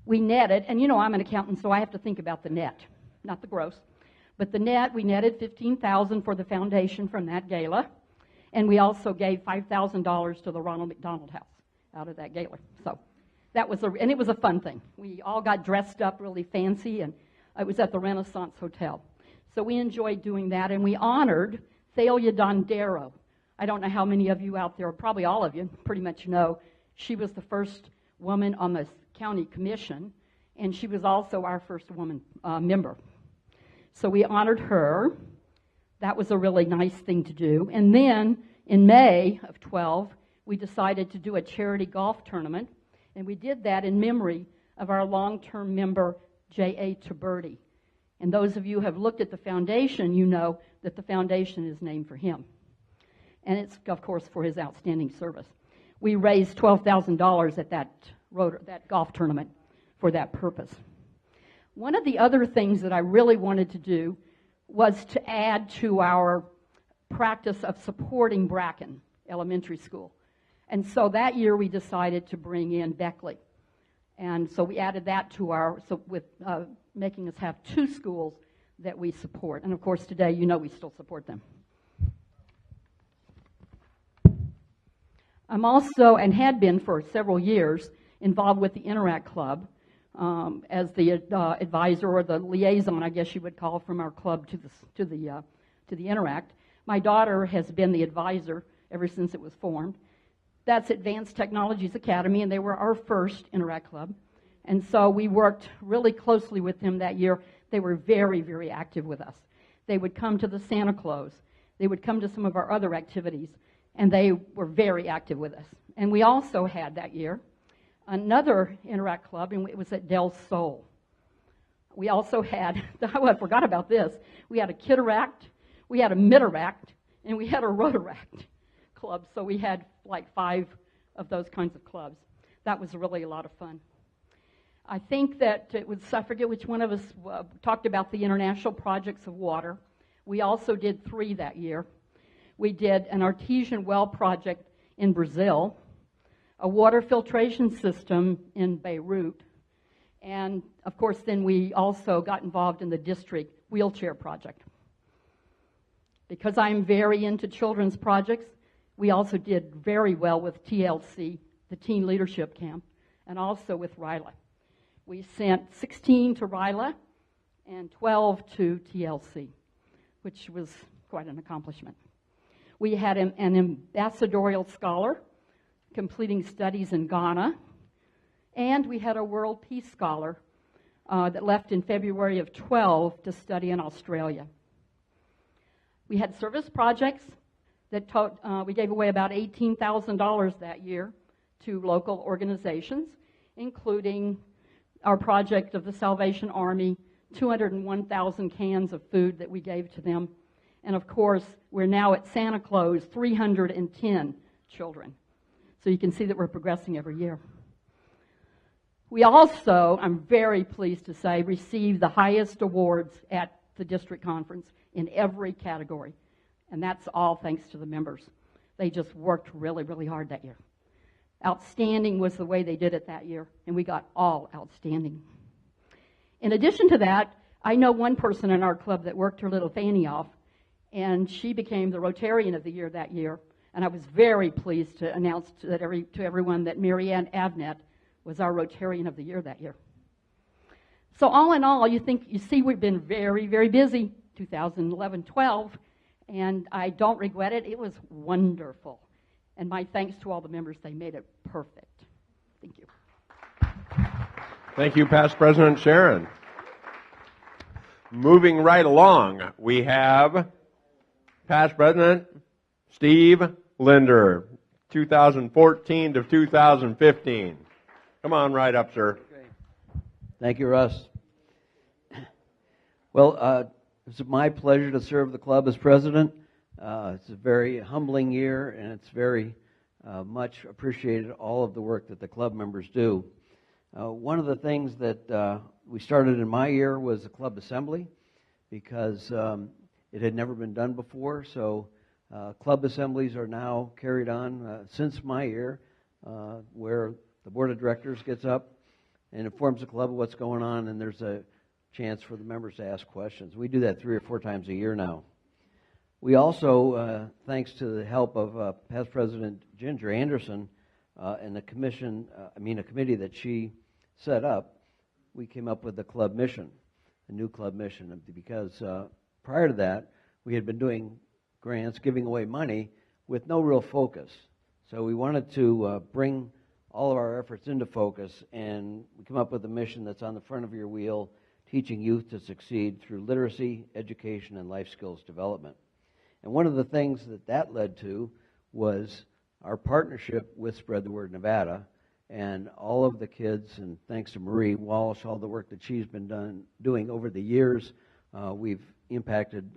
we netted, and you know I'm an accountant, so I have to think about the net, not the gross. But the net, we netted $15,000 for the foundation from that gala, and we also gave $5,000 to the Ronald McDonald House out of that gala. So that was and it was a fun thing. We all got dressed up really fancy, and it was at the Renaissance Hotel. So we enjoyed doing that, and we honored Thalia Dondero. I don't know how many of you out there, probably all of you, pretty much know. She was the first woman on the county commission, and she was also our first woman member. So we honored her. That was a really nice thing to do. And then in May of 12, we decided to do a charity golf tournament, and we did that in memory of our long-term member, J.A. Taberti. And those of you who have looked at the foundation, you know that the foundation is named for him. And it's, of course, for his outstanding service. We raised $12,000 at that golf tournament for that purpose. One of the other things that I really wanted to do was to add to our practice of supporting Bracken Elementary School. And so that year we decided to bring in Beckley. And so we added that to making us have 2 schools that we support. And of course today, you know we still support them. I'm also, and had been for several years, involved with the Interact Club as the advisor or the liaison, I guess you would call, from our club to the Interact. My daughter has been the advisor ever since it was formed. That's Advanced Technologies Academy, and they were our first Interact Club. And so we worked really closely with them that year. They were very, very active with us. They would come to the Santa Claus. They would come to some of our other activities, and they were very active with us. And we also had that year another Interact Club, and it was at Del Sol. We also had, oh, I forgot about this, we had a Kideract, we had a Mideract, and we had a Rotaract club. So we had like 5 of those kinds of clubs. That was really a lot of fun. I think that it was, I forget which one of us talked about the international projects of water. We also did 3 that year. We did an artesian well project in Brazil, a water filtration system in Beirut, and of course then we also got involved in the district wheelchair project. Because I'm very into children's projects, we also did very well with TLC, the Teen Leadership Camp, and also with RILA. We sent 16 to RILA and 12 to TLC, which was quite an accomplishment. We had an ambassadorial scholar completing studies in Ghana, and we had a World Peace Scholar that left in February of 12 to study in Australia. We had service projects that we gave away about $18,000 that year to local organizations, including our project of the Salvation Army, 201,000 cans of food that we gave to them. And of course, we're now at Santa Claus, 310 children. So you can see that we're progressing every year. We also, I'm very pleased to say, received the highest awards at the district conference in every category. And that's all thanks to the members. They just worked really, really hard that year. Outstanding was the way they did it that year, and we got all outstanding. In addition to that, I know one person in our club that worked her little fanny off, and she became the Rotarian of the year that year. And I was very pleased to announce to everyone that Mary Ann Avnet was our Rotarian of the year that year. So all in all, you see we've been very, very busy, 2011-12, and I don't regret it. It was wonderful. And my thanks to all the members. They made it perfect. Thank you. Thank you, Past President Sharon. Moving right along, we have Past President Steve Linder, 2014 to 2015. Come on right up, sir. Thank you, Russ. Well, it's my pleasure to serve the club as president. It's a very humbling year, and it's very much appreciated, all of the work that the club members do. One of the things that we started in my year was a club assembly, because it had never been done before. So club assemblies are now carried on since my year, where the board of directors gets up and informs the club of what's going on, and there's a chance for the members to ask questions. We do that 3 or 4 times a year now. We also, thanks to the help of past President Ginger Anderson and the commission, a committee that she set up, we came up with the club mission, a new club mission, because prior to that, we had been doing grants, giving away money with no real focus. So we wanted to bring all of our efforts into focus, and we come up with a mission that's on the front of your wheel, teaching youth to succeed through literacy, education, and life skills development. And one of the things that led to was our partnership with Spread the Word Nevada, and all of the kids, and thanks to Marie Walsh, all the work that she's been doing over the years, we've impacted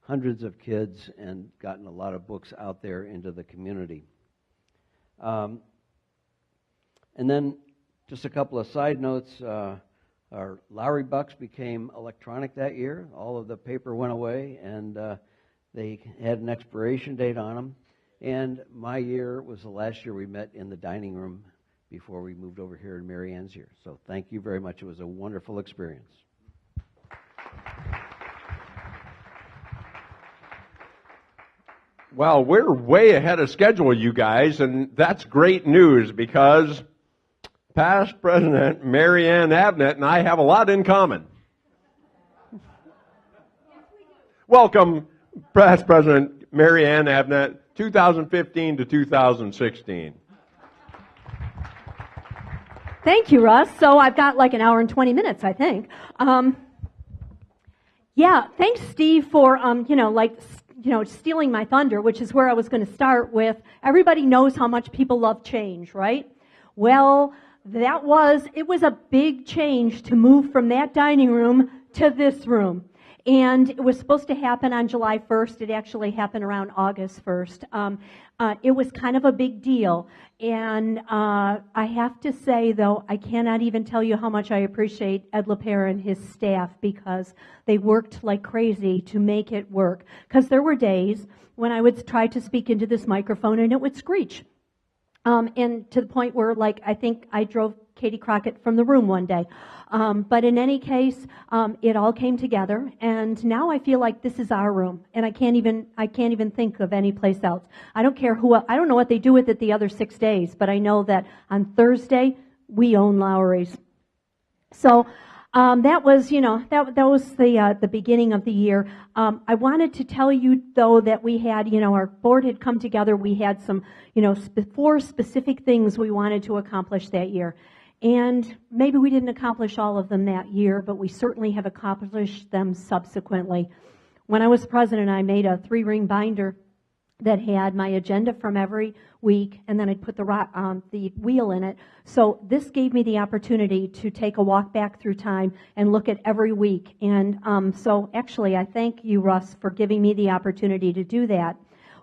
hundreds of kids and gotten a lot of books out there into the community. And then just a couple of side notes. Our Lowry Bucks became electronic that year. All of the paper went away, and they had an expiration date on them. And my year was the last year we met in the dining room before we moved over here in Mary Ann's year. So thank you very much. It was a wonderful experience. Well, we're way ahead of schedule, you guys, and that's great news, because past President Mary Ann Abnett and I have a lot in common. Welcome, past President Mary Ann Abnett, 2015 to 2016. Thank you, Russ. So I've got like an hour and 20 minutes, I think. Yeah, thanks, Steve, for stealing my thunder, which is where I was going to start with. Everybody knows how much people love change, right? Well, it was a big change to move from that dining room to this room. And it was supposed to happen on July 1st. It actually happened around August 1st. It was kind of a big deal. And I have to say, though, I cannot even tell you how much I appreciate Ed LaPere and his staff, because they worked like crazy to make it work. Because there were days when I would try to speak into this microphone and it would screech. And to the point where, I think I drove Katie Crockett from the room one day. But in any case, it all came together, and now I feel like this is our room, and I can't even think of any place else. I don't know what they do with it the other 6 days, but I know that on Thursday we own Lowry's. So that was the beginning of the year. I wanted to tell you, though, that we had, our board had come together. We had some, 4 specific things we wanted to accomplish that year. And maybe we didn't accomplish all of them that year, but we certainly have accomplished them subsequently. When I was president, I made a 3-ring binder that had my agenda from every week, and then I'd put the wheel in it. So this gave me the opportunity to take a walk back through time and look at every week. And so actually, I thank you, Russ, for giving me the opportunity to do that.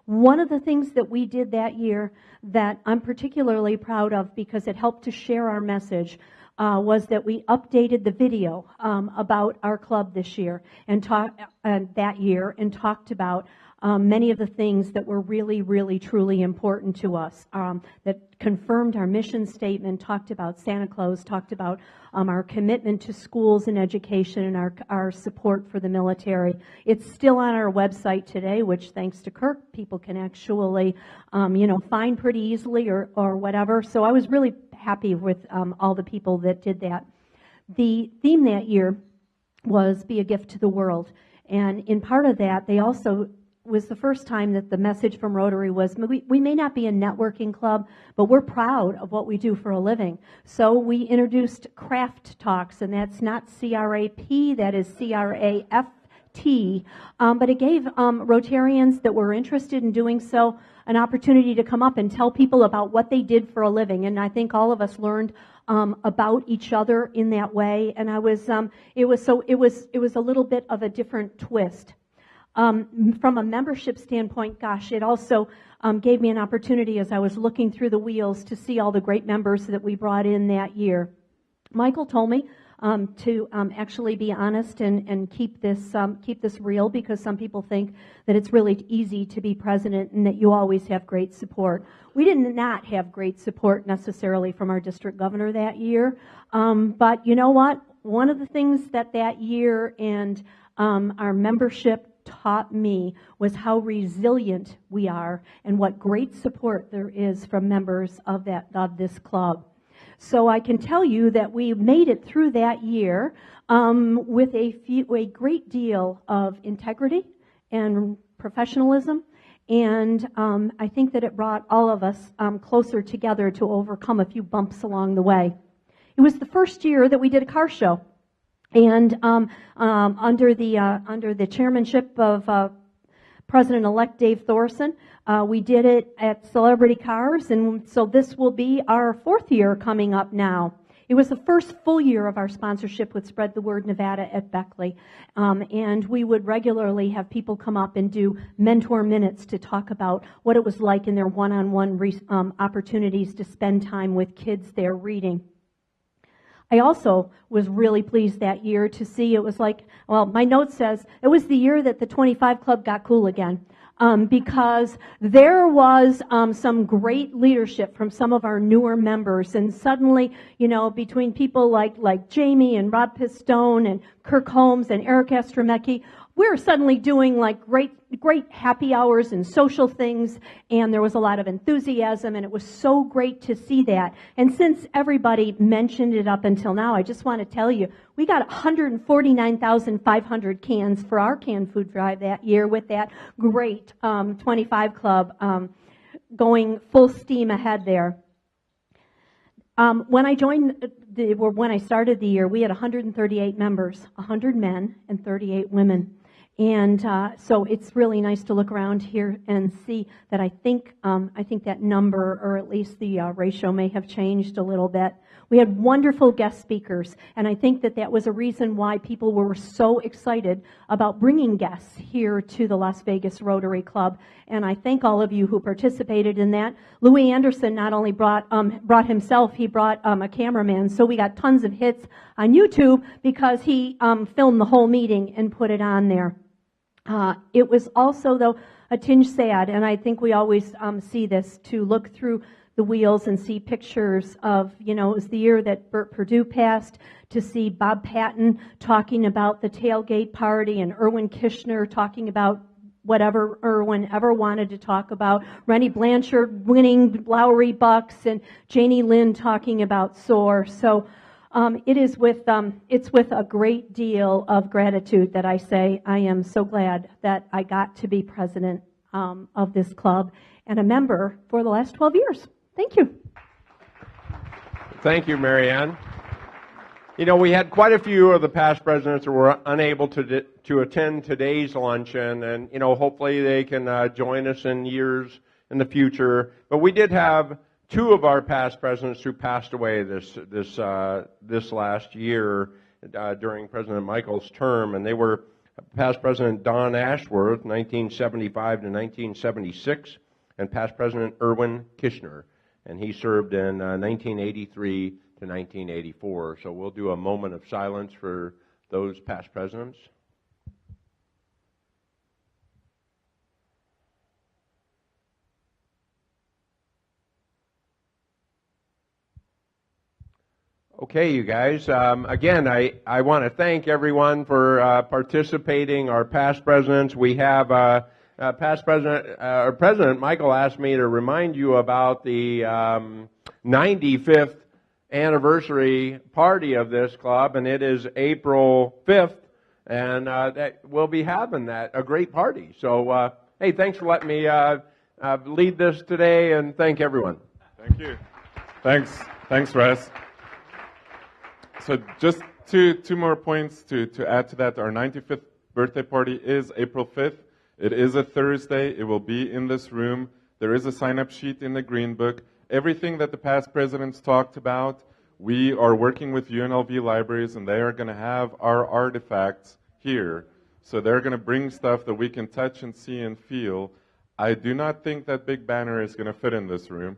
One of the things that we did that year that I'm particularly proud of, because it helped to share our message, was that we updated the video about our club this year and that year, and talked about many of the things that were really, really, truly important to us, that confirmed our mission statement, talked about Santa Claus, talked about our commitment to schools and education, and our support for the military. It's still on our website today, which, thanks to Kirk, people can actually find pretty easily or whatever. So I was really happy with all the people that did that. The theme that year was Be a Gift to the World. And in part of that, they also was the first time that the message from Rotary was, we may not be a networking club, but we're proud of what we do for a living. So we introduced craft talks, and that's not C-R-A-P, that is C-R-A-F-T. But it gave Rotarians that were interested in doing so an opportunity to come up and tell people about what they did for a living. And I think all of us learned about each other in that way. And it was a little bit of a different twist. From a membership standpoint, gosh, it also gave me an opportunity as I was looking through the wheels to see all the great members that we brought in that year. Michael told me to actually be honest and keep this real, because some people think that it's really easy to be president and that you always have great support. We did not have great support necessarily from our district governor that year, but you know what? One of the things that year and our membership taught me was how resilient we are and what great support there is from members of this club. So I can tell you that we made it through that year with a great deal of integrity and professionalism, and I think that it brought all of us closer together to overcome a few bumps along the way. It was the first year that we did a car show, and under the chairmanship of President-elect Dave Thorson, we did it at Celebrity Cars, and so this will be our 4th year coming up now. It was the first full year of our sponsorship with Spread the Word Nevada at Beckley, and we would regularly have people come up and do mentor minutes to talk about what it was like in their one-on-one opportunities to spend time with kids there reading. I also was really pleased that year to see it was like, well, my note says it was the year that the 25 Club got cool again. Because there was some great leadership from some of our newer members, and suddenly, you know, between people like Jamie and Rob Pistone and Kirk Holmes and Eric Astromecki, we're suddenly doing like great happy hours and social things, and there was a lot of enthusiasm, and it was so great to see that. And since everybody mentioned it up until now, I just want to tell you, we got 149,500 cans for our canned food drive that year with that great 25 Club going full steam ahead there. When I started the year, we had 138 members, 100 men and 38 women. And so it's really nice to look around here and see that I think that number, or at least the ratio, may have changed a little bit. We had wonderful guest speakers, and I think that was a reason why people were so excited about bringing guests here to the Las Vegas Rotary Club. And I thank all of you who participated in that. Louis Anderson not only brought himself, he brought a cameraman, so we got tons of hits on YouTube because he filmed the whole meeting and put it on there. It was also, though, a tinge sad, and I think we always see this, to look through the wheels and see pictures of, you know, it was the year that Bert Perdue passed, to see Bob Patton talking about the tailgate party and Erwin Kishner talking about whatever Erwin ever wanted to talk about, Rennie Blanchard winning Lowry Bucks, and Janie Lynn talking about SOAR. So it's with a great deal of gratitude that I say I am so glad that I got to be president of this club and a member for the last 12 years. Thank you. Thank you, Marianne. You know, we had quite a few of the past presidents who were unable to attend today's luncheon, and, you know, hopefully they can join us in years in the future. But we did have two of our past presidents who passed away this last year during President Michael's term, and they were past President Don Ashworth, 1975 to 1976, and past President Erwin Kishner, and he served in 1983 to 1984. So we'll do a moment of silence for those past presidents. Okay, you guys. Again, I want to thank everyone for participating. Our past presidents. We have past president. President Michael asked me to remind you about the 95th anniversary party of this club, and it is April 5th, and that we'll be having a great party. So Hey, thanks for letting me lead this today, and thank everyone. Thank you. Thanks, Russ. So just two more points to add to that. Our 95th birthday party is April 5th. It is a Thursday. It will be in this room. There is a sign-up sheet in the Green Book. Everything that the past presidents talked about, we are working with UNLV libraries, and they are going to have our artifacts here. So they're going to bring stuff that we can touch and see and feel. I do not think that big banner is going to fit in this room,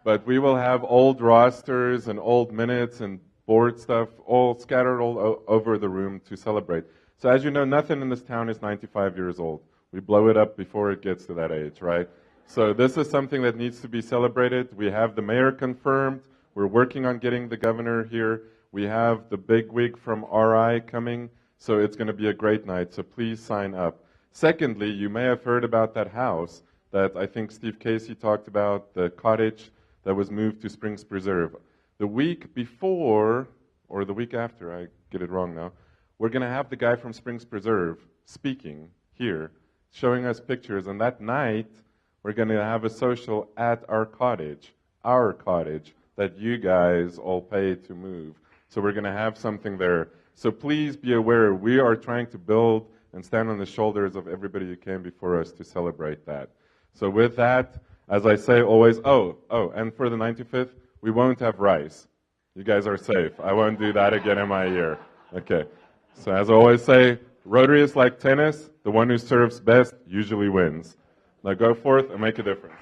but we will have old rosters and old minutes and board stuff all scattered all over the room to celebrate. So as you know, nothing in this town is 95 years old. We blow it up before it gets to that age, right? So this is something that needs to be celebrated. We have the mayor confirmed. We're working on getting the governor here. We have the bigwig from RI coming. So it's going to be a great night. So please sign up. Secondly, you may have heard about that house that I think Steve Casey talked about, the cottage that was moved to Springs Preserve. The week before, or the week after, I get it wrong now, we're going to have the guy from Springs Preserve speaking here, showing us pictures. And that night, we're going to have a social at our cottage that you guys all paid to move. So we're going to have something there. So please be aware, we are trying to build and stand on the shoulders of everybody who came before us to celebrate that. So with that, as I say always, and for the 95th, we won't have rice. You guys are safe. I won't do that again in my year. Okay. So as I always say, Rotary is like tennis. The one who serves best usually wins. Now go forth and make a difference.